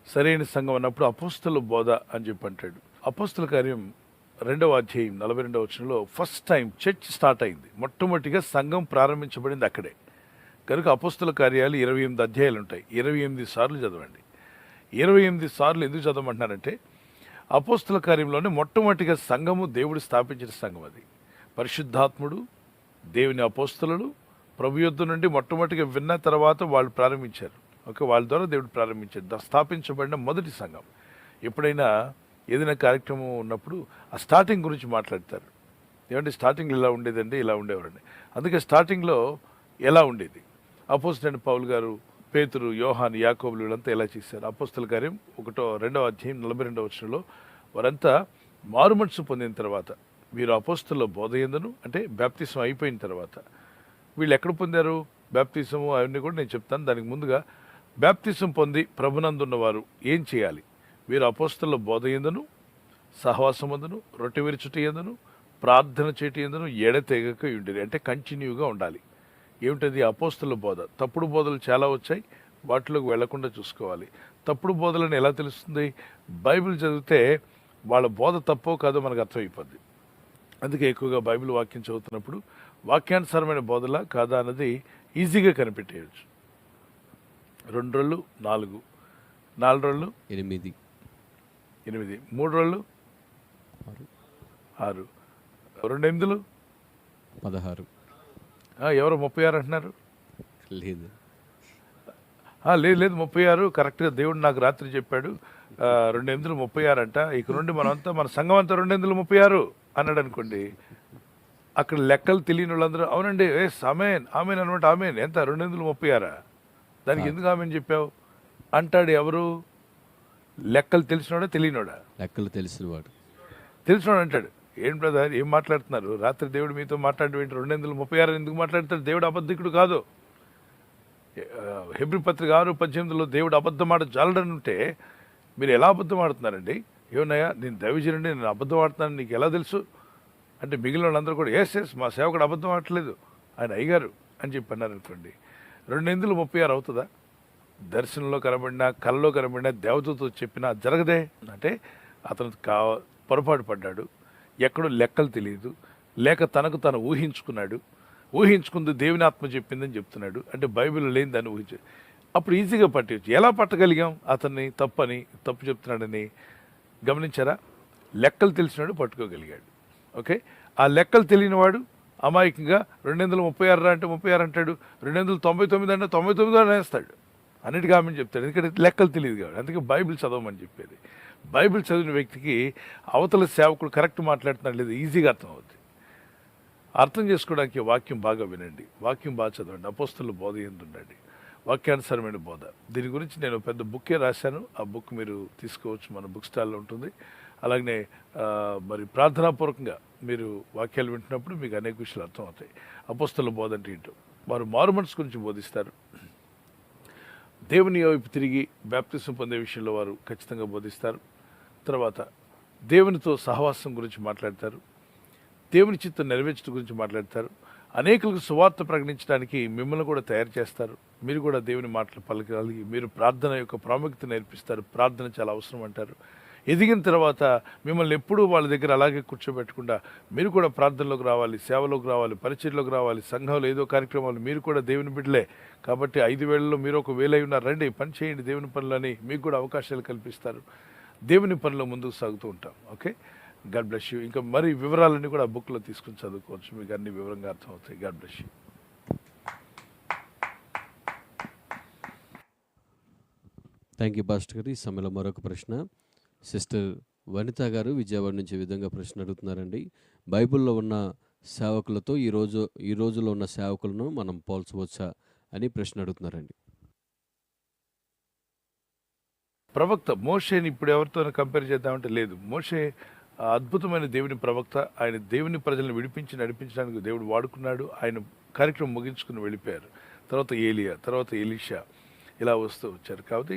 సరైన సంఘం అన్నప్పుడు అపోస్తల బోధ అని చెప్పి అంటాడు. అపోస్తల కార్యం 2వ అధ్యాయం 42వ వచనంలో ఫస్ట్ టైం చర్చ్ స్టార్ట్ అయింది. మొట్టమొదటిగా సంఘం ప్రారంభించబడింది అక్కడే. కనుక అపోస్తల కార్యాలు 28 అధ్యాయాలు ఉంటాయి. 28 సార్లు చదవండి. 28 సార్లు ఎందుకు చదవమంటున్నారంటే, అపోస్తల కార్యంలోనే మొట్టమొదటిగా సంఘము దేవుడు స్థాపించిన సంఘం. అది పరిశుద్ధాత్ముడు, దేవుని అపోస్తలులు ప్రభు యొద్ద నుండి మొట్టమొదటిగా విన్న తర్వాత వాళ్ళు ప్రారంభించారు. ఓకే, వాళ్ళ ద్వారా దేవుడు ప్రారంభించారు. స్థాపించబడిన మొదటి సంఘం. ఎప్పుడైనా ఏదైనా కార్యక్రమం ఉన్నప్పుడు ఆ స్టార్టింగ్ గురించి మాట్లాడతారు. ఏమంటే స్టార్టింగ్లో ఇలా ఉండేదండి, ఇలా ఉండేవారండి. అందుకే స్టార్టింగ్లో ఎలా ఉండేది, అపోస్తలుడైన పౌలు గారు, పేతురు, యోహాను, యాకోబులు వీళ్ళంతా ఎలా చేశారు. అపోస్తల కార్యం 2వ అధ్యాయం 42వ వచనంలో వారంతా మారుమనసు పొందిన తర్వాత వీరు అపోస్తలుల బోధ యందును, అంటే బాప్తిసం అయిపోయిన తర్వాత వీళ్ళు ఎక్కడ పొందారు బాప్తిసము అవన్నీ కూడా నేను చెప్తాను. దానికి ముందుగా బాప్తిసం పొంది ప్రభునందున్నవారు ఏం చేయాలి? వీరు అపోస్తలుల బోధ యందును, సహవాసమందును, రొట్టె విరుచుట యందును, ప్రార్థన చేటి యందును ఎడతెగక ఉండేది. అంటే కంటిన్యూగా ఉండాలి. ఏమిటది? అపోస్తలుల బోధ. తప్పుడు బోధలు చాలా వచ్చాయి, వాటిలోకి వెళ్లకుండా చూసుకోవాలి. తప్పుడు బోధలను ఎలా తెలుస్తుంది? బైబిల్ చదివితే వాళ్ళ బోధ తప్పో కాదో మనకు అర్థమైపోద్ది. అందుకే ఎక్కువగా బైబిల్ వాక్యం చదువుతున్నప్పుడు వాక్యానుసారమైన బోధలా కాదా అన్నది ఈజీగా కనిపెట్టేయచ్చు. 2 రోజులు 4, 4 రోజులు 8, 3 రోజులు 6, 2 8లు 16. ఎవరో 36 అంటున్నారు. లేదు. లేదు లేదు 36 కరెక్ట్గా దేవుడు నాకు రాత్రి చెప్పాడు. 236 అంట. ఇక నుండి మనమంతా మన సంఘం అంతా 236 అన్నాడు అనుకోండి. అక్కడ లెక్కలు తెలియని వాళ్ళందరూ అవునండి ఆమెన్ ఆమెన్ అనమాట. ఆమెన్ ఎంత 236 దానికి ఎందుకు ఆమెన్ చెప్పావు అంటాడు. ఎవరు? లెక్కలు తెలిసినోడా తెలియనోడా? లెక్కలు తెలిసినవాడు. తెలిసినోడు అంటాడు ఏం బ్రదర్ ఏం మాట్లాడుతున్నారు, రాత్రి దేవుడు మీతో మాట్లాడడం ఏంటి, 236 ఎందుకు మాట్లాడతాడు? దేవుడు అబద్ధికుడు కాదు. హెబ్రీ పత్రిక 6:18 దేవుడు అబద్ధం ఆడ జాలడని ఉంటే మీరు ఎలా అబద్ధం ఆడుతున్నారండి? ఏమన్నాయా నేను దైవజనుడి, నేను అబద్ధం ఆడుతున్నాను నీకు ఎలా తెలుసు అంటే మిగిలిన వాళ్ళందరూ కూడా ఎస్ మా సేవకుడు అబద్ధం ఆడట్లేదు ఆయన అయ్యగారు అని చెప్పి అన్నారు అనుకోండి. 236 అవుతుందా? దర్శనంలో కనబడినా కళ్ళలో కనబడినా దేవతతో చెప్పినా జరగదే. అంటే అతను పొరపాటు పడ్డాడు, ఎక్కడో లెక్కలు తెలియదు, లేక తనకు తను ఊహించుకుంది దేవుని ఆత్మ చెప్పిందని చెప్తున్నాడు. అంటే బైబిల్లో లేని దాన్ని అప్పుడు ఈజీగా పట్టవచ్చు. ఎలా పట్టగలిగాం అతన్ని? తప్పు చెప్తున్నాడని గమనించారా? లెక్కలు తెలిసినాడు పట్టుకోగలిగాడు. ఓకే, ఆ లెక్కలు తెలియనివాడు అమాయకంగా 236 అంటే 36 అంటాడు, 299 అంటే 99 అనేస్తాడు. అన్నిటికీ ఆమె చెప్తాడు, ఎందుకంటే లెక్కలు తెలియదు కాబట్టి. అందుకే బైబిల్ చదవమని చెప్పేది. బైబిల్ చదివిన వ్యక్తికి అవతల సేవకుడు కరెక్ట్ మాట్లాడుతున్నాడు లేదు ఈజీగా అర్థమవుతుంది. అర్థం చేసుకోవడానికి వాక్యం బాగా వినండి, వాక్యం బాగా చదవండి, అపోస్తలుల బోధ ఎందు ఉండండి, వాక్యానుసారమైన బోధ. దీని గురించి నేను పెద్ద బుక్కే రాశాను, ఆ బుక్ మీరు తీసుకోవచ్చు, మన బుక్ స్టాల్లో ఉంటుంది. అలాగనే మరి ప్రార్థనాపూర్వకంగా మీరు వాక్యాలు వింటున్నప్పుడు మీకు అనేక విషయాలు అర్థమవుతాయి. అపోస్తలుల బోధ అంటే ఏంటో, వారు మారుమనసు గురించి బోధిస్తారు, దేవుని వైపు తిరిగి బాప్తిసం పొందే విషయంలో వారు ఖచ్చితంగా బోధిస్తారు. తర్వాత దేవునితో సహవాసం గురించి మాట్లాడతారు, దేవుని చిత్తం నెరవేర్చడం గురించి మాట్లాడతారు, అనేకులకు సువార్త ప్రకటించడానికి మిమ్మల్ని కూడా తయారు చేస్తారు. మీరు కూడా దేవుని మాటలు పలకాలి, మీరు ప్రార్థన యొక్క ప్రాముఖ్యత నేర్పిస్తారు, ప్రార్థన చాలా అవసరం అంటారు. ఎదిగిన తర్వాత మిమ్మల్ని ఎప్పుడూ వాళ్ళ దగ్గర అలాగే కూర్చోబెట్టకుండా మీరు కూడా ప్రార్థనలోకి రావాలి, సేవలోకి రావాలి, పరిచర్లోకి రావాలి, సంఘంలో ఏదో కార్యక్రమాలు, మీరు కూడా దేవుని బిడ్డలే కాబట్టి 5 వేళల్లో మీరు ఒక వేలై ఉన్నారు, రండి పని చేయండి దేవుని పనులని మీకు కూడా అవకాశాలు కల్పిస్తారు. దేవుని పనిలో ముందుకు సాగుతూ ఉంటాం. Okay, God bless you. ఇంకా మరి వివరాలన్నీ కూడా ఆ బుక్లో తీసుకుని చదువుకోవచ్చు, మీకు అన్ని వివరంగా అర్థమవుతాయి. God bless you. Thank you pastor గారు. ఈ సమయంలో మరొక ప్రశ్న సిస్టర్ వనిత గారు విజయవాడ నుంచి ఈ విధంగా ప్రశ్న అడుగుతున్నారండి. బైబిల్లో ఉన్న సేవకులతో ఈ రోజులో ఉన్న సేవకులను మనం పోల్చవచ్చా అని ప్రశ్న అడుగుతున్నారండి. ప్రవక్త మోషేని ఇప్పుడు ఎవరితో కంపేర్ చేద్దామంటే లేదు. మోషే అద్భుతమైన దేవుని ప్రవక్త, ఆయన దేవుని ప్రజలను విడిపించి నడిపించడానికి దేవుడు వాడుకున్నాడు. ఆయన కార్యక్రమం ముగించుకుని వెళ్ళిపోయారు. తర్వాత ఏలియా, తర్వాత ఎలీషా ఇలా వస్తూ వచ్చారు. కాబట్టి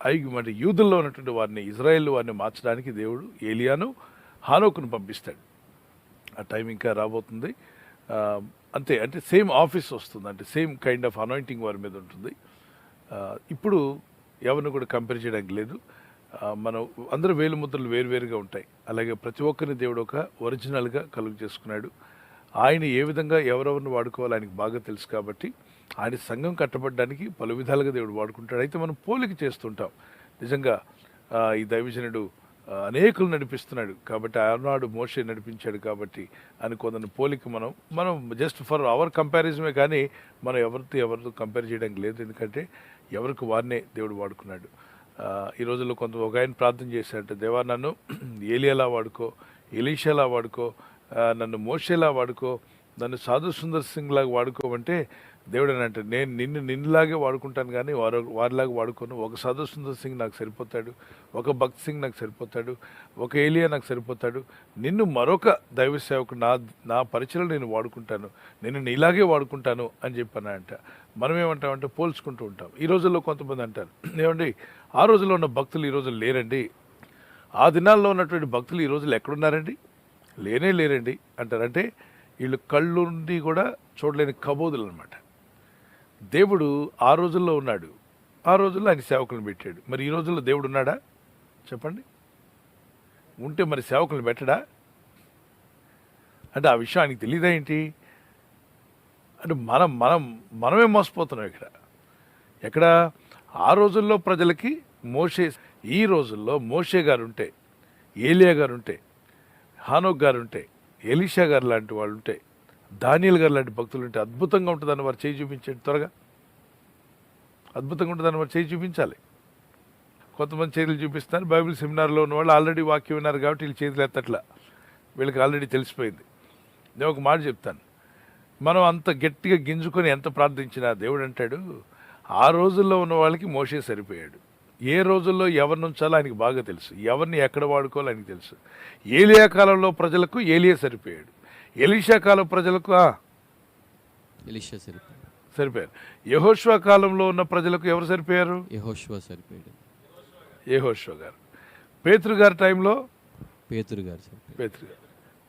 అంటే యూదుల్లో ఉన్నటువంటి వారిని, ఇజ్రాయేల్ వారిని మార్చడానికి దేవుడు ఏలియాను, హానోకును పంపిస్తాడు. ఆ టైం ఇంకా రాబోతుంది. అంతే, అంటే సేమ్ ఆఫీస్ వస్తుంది, అంటే సేమ్ కైండ్ ఆఫ్ అనాయింటింగ్ వారి మీద ఉంటుంది. ఇప్పుడు ఎవరిని కూడా కంపేర్ చేయడానికి లేదు. మనం అందరూ వేలు ముద్రలు వేరువేరుగా ఉంటాయి. అలాగే ప్రతి ఒక్కరిని దేవుడు ఒక ఒరిజినల్గా కలుగు చేసుకున్నాడు. ఆయన ఏ విధంగా ఎవరెవరిని వాడుకోవాలో ఆయనకు బాగా తెలుసు కాబట్టి ఆయన సంఘం కట్టబడడానికి పలు విధాలుగా దేవుడు వాడుకుంటాడు. అయితే మనం పోలిక చేస్తుంటాం. నిజంగా ఈ దైవజనుడు అనేకులు నడిపిస్తున్నాడు కాబట్టి, ఆనాడు మోషే నడిపించాడు కాబట్టి అని కొందరిని పోలిక మనం జస్ట్ ఫర్ అవర్ కంపారిజమే, కానీ మనం ఎవరితో కంపేర్ చేయడానికి లేదు. ఎందుకంటే ఎవరికి వారినే దేవుడు వాడుకున్నాడు. ఈ రోజుల్లో ఒక ఆయన ప్రార్థన చేశాడంటే, దేవా నన్ను ఏలియాలా వాడుకో, ఎలీషాలా వాడుకో, నన్ను మోషేలా వాడుకో, నన్ను సాధు సుందర్ సింగ్ లాగా వాడుకోమంటే దేవుడు అని అంటే, నేను నిన్నులాగే వాడుకుంటాను కానీ వారిలాగా వాడుకోను. ఒక సాధు సుందర్ సింగ్ నాకు సరిపోతాడు, ఒక భక్త్ సింగ్ నాకు సరిపోతాడు, ఒక ఏలియా నాకు సరిపోతాడు. నిన్ను మరొక దైవ సేవకు నా పరిచయలు నేను వాడుకుంటాను, నేను నీలాగే వాడుకుంటాను అని చెప్పానంట. మనం ఏమంటామంటే పోల్చుకుంటూ ఉంటాం. ఈ రోజుల్లో కొంతమంది అంటారు, ఏమండి ఆ రోజుల్లో ఉన్న భక్తులు ఈ రోజులు లేరండి, ఆ దినాల్లో ఉన్నటువంటి భక్తులు ఈ రోజులు ఎక్కడున్నారండి, లేరండి అంటారు. అంటే వీళ్ళు కళ్ళుండి కూడా చూడలేని కబోదులు అనమాట. దేవుడు ఆ రోజుల్లో ఉన్నాడు, ఆ రోజుల్లో ఆయన సేవకులను పెట్టాడు. మరి ఈ రోజుల్లో దేవుడు ఉన్నాడా చెప్పండి? ఉంటే మరి సేవకులను పెట్టడా? అంటే ఆ విషయం ఆయనకి తెలియదా ఏంటి? అంటే మనమే మోసపోతున్నాం ఎక్కడ ఆ రోజుల్లో ప్రజలకి మోషే, ఈ రోజుల్లో మోషే గారు ఉంటే, ఏలియా గారు ఉంటే, హానోక్ గారు ఉంటే, ఎలీషా గారు లాంటి వాళ్ళు ఉంటే, దానియేలు గారు లాంటి భక్తులు ఉంటే అద్భుతంగా ఉంటుందని వారు చేయి చూపించండి త్వరగా. అద్భుతంగా ఉంటుందని వారు చేయి చూపించాలి. కొంతమంది చేతులు చూపిస్తున్నారు. బైబిల్ సెమినార్లో ఉన్న వాళ్ళు ఆల్రెడీ వాక్యం విన్నారు కాబట్టి వీళ్ళు చేతులు ఎత్తట్లా, వీళ్ళకి ఆల్రెడీ తెలిసిపోయింది. నేను ఒక మాట చెప్తాను, మనం అంత గట్టిగా గింజుకొని ఎంత ప్రార్థించినా దేవుడు అంటాడు, ఆ రోజుల్లో ఉన్న వాళ్ళకి మోషే సరిపోయాడు. ఏ రోజుల్లో ఎవరిని ఉంచాలో ఆయనకి బాగా తెలుసు, ఎవరిని ఎక్కడ వాడుకోవాలో ఆయనకి తెలుసు. ఏలియా కాలంలో ప్రజలకు ఏలియా సరిపోయాడు. ఎలీషా కాలం ప్రజలకు ఎలీషా సరిపోయాడు. సరిపోయారు. యెహోషువ కాలంలో ఉన్న ప్రజలకు ఎవరు సరిపోయారు? యెహోషువ సరిపోయాడు. యెహోషువ గారు. పేతురు గారి టైంలో పేతురు గారు సరిపోయాడు. పేతురు గారు.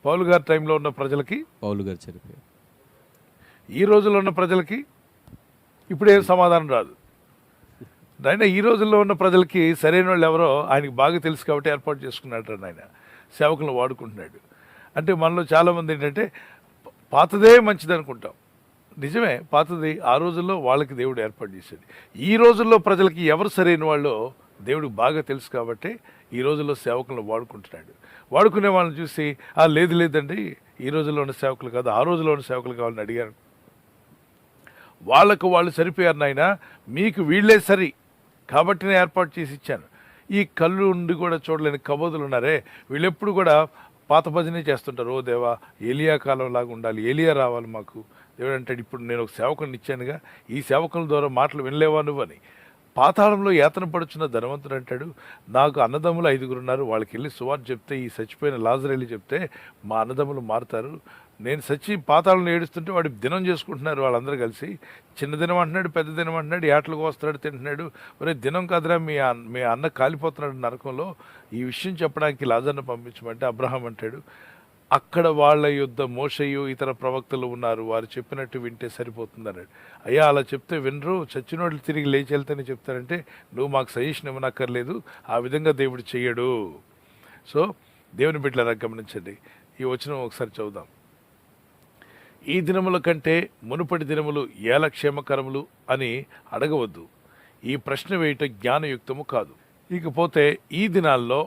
పౌలు గారి టైంలో ఉన్న ప్రజలకి పౌలు గారు సరిపోయాడు. ఈ రోజుల్లో ఉన్న ప్రజలకి ఇప్పుడేం సమాధానం రాదు. నాయన ఈ రోజుల్లో ఉన్న ప్రజలకి సరైన వాళ్ళు ఎవరో ఆయనకి బాగా తెలుసు కాబట్టి ఏర్పాటు చేసుకున్నాడు. నాయన సేవకులను వాడుకుంటున్నాడు. అంటే మనలో చాలామంది ఏంటంటే పాతదే మంచిది అనుకుంటాం. నిజమే, పాతది ఆ రోజుల్లో వాళ్ళకి దేవుడు ఏర్పాటు చేశాడు. ఈ రోజుల్లో ప్రజలకి ఎవరు సరైన వాళ్ళో దేవుడికి బాగా తెలుసు కాబట్టి ఈ రోజుల్లో సేవకులను వాడుకుంటున్నాడు. వాడుకునే వాళ్ళని చూసి లేదు లేదండి ఈ రోజుల్లో ఉన్న సేవకులు కాదు, ఆ రోజుల్లో ఉన్న సేవకులు కావాలని అడిగారు. వాళ్ళకు వాళ్ళు సరిపోయారు. నాయన మీకు వీళ్ళే సరి కాబట్టి నేను ఏర్పాటు చేసి ఇచ్చాను. ఈ కళ్ళు ఉండి కూడా చూడలేని కబోదులు ఉన్నారే, వీళ్ళెప్పుడు కూడా పాత భజనే చేస్తుంటారు. ఓ దేవా ఏలియా కాలం లాగా ఉండాలి, ఏలియా రావాలి మాకు. దేవుడు అంటాడు, ఇప్పుడు నేను ఒక సేవకుని ఇచ్చానుగా, ఈ సేవకుల ద్వారా మాటలు వినలేవా నువ్వని. పాతాళంలో యాతన పడుచున్న ధనవంతుడు అంటాడు, నాకు అన్నదమ్ములు 5 ఉన్నారు, వాళ్ళకి వెళ్ళి సువార్త చెప్తే, ఈ చచ్చిపోయిన లాజరు వెళ్ళి చెప్తే మా అన్నదమ్ములు మారుతారు. నేను చచ్చి పాతాళంలో ఏడుస్తుంటే వాడి దినం చేసుకుంటున్నారు వాళ్ళందరూ కలిసి. చిన్న దినం అంటున్నాడు, పెద్ద దినం అంటున్నాడు, ఏటలకు వస్తున్నాడు, తింటున్నాడు. ఒరే దినం కాదురా, మీ అన్న కాలిపోతున్నాడు నరకంలో, ఈ విషయం చెప్పడానికి లాజర్ను పంపించమంటే అబ్రహాం అంటాడు, అక్కడ వాళ్ళ యుద్ధ మోషయ్యు ఇతర ప్రవక్తలు ఉన్నారు, వారు చెప్పినట్టు వింటే సరిపోతుంది అన్నాడు. అయ్యా అలా చెప్తే వినరు, చచ్చినోళ్ళు తిరిగి లేచి వెళ్తేనే చెప్తారంటే నువ్వు మాకు సజెషన్ ఇవ్వనక్కర్లేదు, ఆ విధంగా దేవుడు చెయ్యడు. సో దేవుని బిడ్డలారా గమనించండి, ఈ వచనం ఒకసారి చదువుదాం. ఈ దినముల కంటే మునుపటి దినములు ఏల క్షేమకరములు అని అడగవద్దు, ఈ ప్రశ్న వేయటం జ్ఞానయుక్తము కాదు. ఇకపోతే ఈ దినాల్లో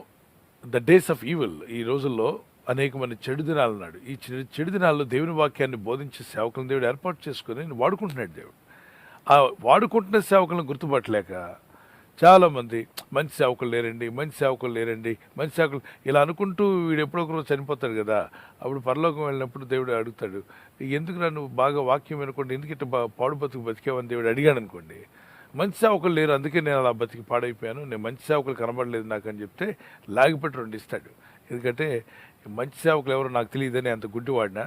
ద డేస్ ఆఫ్ ఈవిల్, ఈ రోజుల్లో అనేకమంది చెడు దినాలు అన్నాడు. ఈ చెడు దినాల్లో దేవుని వాక్యాన్ని బోధించే సేవకులను దేవుడు ఏర్పాటు చేసుకుని వాడుకుంటున్నాడు. దేవుడు ఆ వాడుకుంటున్న సేవకులను గుర్తుపట్టలేక చాలామంది మంచి సేవకులు లేరండి, మంచి సేవకులు లేరండి, మంచి సేవకులు ఇలా అనుకుంటూ వీడు ఎప్పుడొకరు చనిపోతాడు కదా, అప్పుడు పరలోకం వెళ్ళినప్పుడు దేవుడు అడుగుతాడు, ఎందుకు నన్ను బాగా వాక్యం వినకుండా ఎందుకు ఇట్లా పాడు బతుకు బతికేవని దేవుడు అడిగాడు అనుకోండి. మంచి సేవకులు లేరు, అందుకే నేను అలా బతికి పాడైపోయాను, నేను మంచి సేవకులు కనబడలేదు నాకు అని చెప్తే లాగిపెట్టి 2 ఇస్తాడు. ఎందుకంటే మంచి సేవకులు ఎవరో నాకు తెలియదని అంత గుడ్డివాడినా,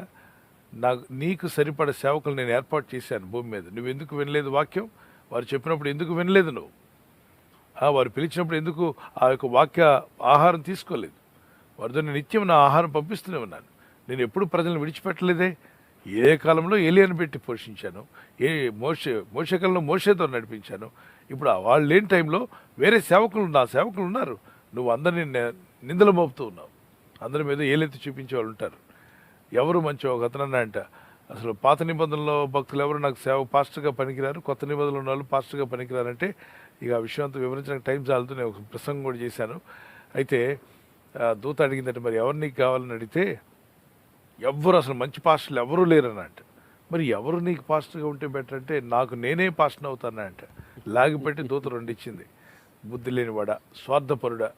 నీకు సరిపడ సేవకులు నేను ఏర్పాటు చేశాను భూమి మీద. నువ్వు ఎందుకు వినలేదు వాక్యం? వారు చెప్పినప్పుడు ఎందుకు వినలేదు? నువ్వు వారు పిలిచినప్పుడు ఎందుకు ఆ యొక్క వాక్య ఆహారం తీసుకోలేదు? వారితో నేను నిత్యం నా ఆహారం పంపిస్తూనే ఉన్నాను. నేను ఎప్పుడు ప్రజలను విడిచిపెట్టలేదే. ఏ కాలంలో ఏలియాను పెట్టి పోషించాను, మోషే కాలంలో మోషేతో నడిపించాను. ఇప్పుడు వాళ్ళు లేని టైంలో వేరే నా సేవకులు ఉన్నారు. నువ్వు అందరినీ నిందలు మోపుతూ ఉన్నావు. అందరి మీద ఏలెత్తి చూపించే వాళ్ళు ఉంటారు. ఎవరు మంచి ఒక అతనన్నా అంట, అసలు పాత నిబంధనలో భక్తులు ఎవరు నాకు పాస్టర్గా పనికిరారు, కొత్త నిబంధనలు ఉన్న వాళ్ళు పాస్టర్గా పనికిరారంటే ఇక ఆ విషయం అంతా వివరించడానికి టైం చాలుతూ నేను ఒక ప్రసంగం కూడా చేశాను. అయితే దూత అడిగిందంటే మరి ఎవరు నీకు కావాలని అడిగితే ఎవ్వరు అసలు మంచి పాస్టర్లు ఎవరూ లేరని అంట. మరి ఎవరు నీకు పాస్టర్గా ఉంటే బెటర్ అంటే నాకు నేనే పాస్టర్ అవుతానా అంట. లాగిపెట్టి దూత 2 ఇచ్చింది. బుద్ధి లేనివాడా, స్వార్థపరుడా,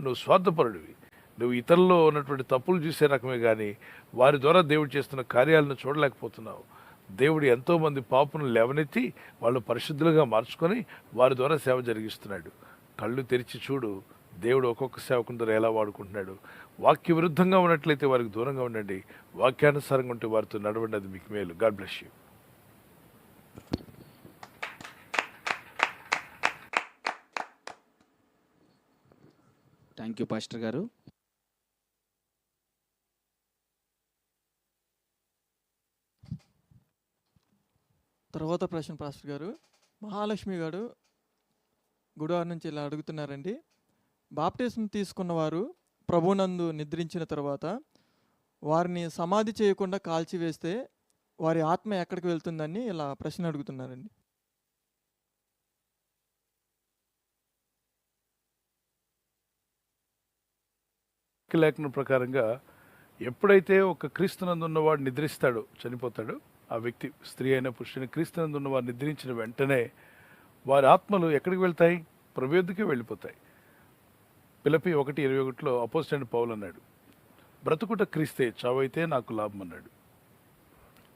నువ్వు స్వార్థపరుడివి, నువ్వు ఇతరుల్లో ఉన్నటువంటి తప్పులు చూసే రకమే కానీ వారి ద్వారా దేవుడు చేస్తున్న కార్యాలను చూడలేకపోతున్నావు. దేవుడు ఎంతోమంది పాపులను లేవనెత్తి వాళ్ళు పరిశుద్ధులుగా మార్చుకొని వారి ద్వారా సేవ జరిగిస్తున్నాడు. కళ్ళు తెరిచి చూడు, దేవుడు ఒక్కొక్క సేవకుని ద్వారా ఎలా వాడుకుంటున్నాడు. వాక్య విరుద్ధంగా ఉన్నట్లయితే వారికి దూరంగా ఉండండి, వాక్యానుసారంగా ఉంటే వారితో నడవండి, అది మీకు మేలు. God bless you. Thank you pastor గారు. తర్వాత ప్రశ్న పాస్టర్ గారు, మహాలక్ష్మి గారు గుడివారి నుంచి ఇలా అడుగుతున్నారండి. బాప్టిజం తీసుకున్నవారు ప్రభునందు నిద్రించిన తర్వాత వారిని సమాధి చేయకుండా కాల్చివేస్తే వారి ఆత్మ ఎక్కడికి వెళ్తుందని ఇలా ప్రశ్న అడుగుతున్నారండి. లేఖనం ప్రకారంగా ఎప్పుడైతే ఒక క్రీస్తునందు ఉన్నవాడు నిద్రిస్తాడో, చనిపోతాడో, ఆ వ్యక్తి స్త్రీ అయిన పురుషుని క్రీస్తునందు ఉన్నవాడు నిద్రించిన వెంటనే వారి ఆత్మలు ఎక్కడికి వెళ్తాయి? ప్రభు యొద్దకే వెళ్ళిపోతాయి. పిలిప్పి 1:21 అపోస్తలుడైన పౌలు అన్నాడు, బ్రతుకుట క్రీస్తే, చావైతే నాకు లాభం అన్నాడు.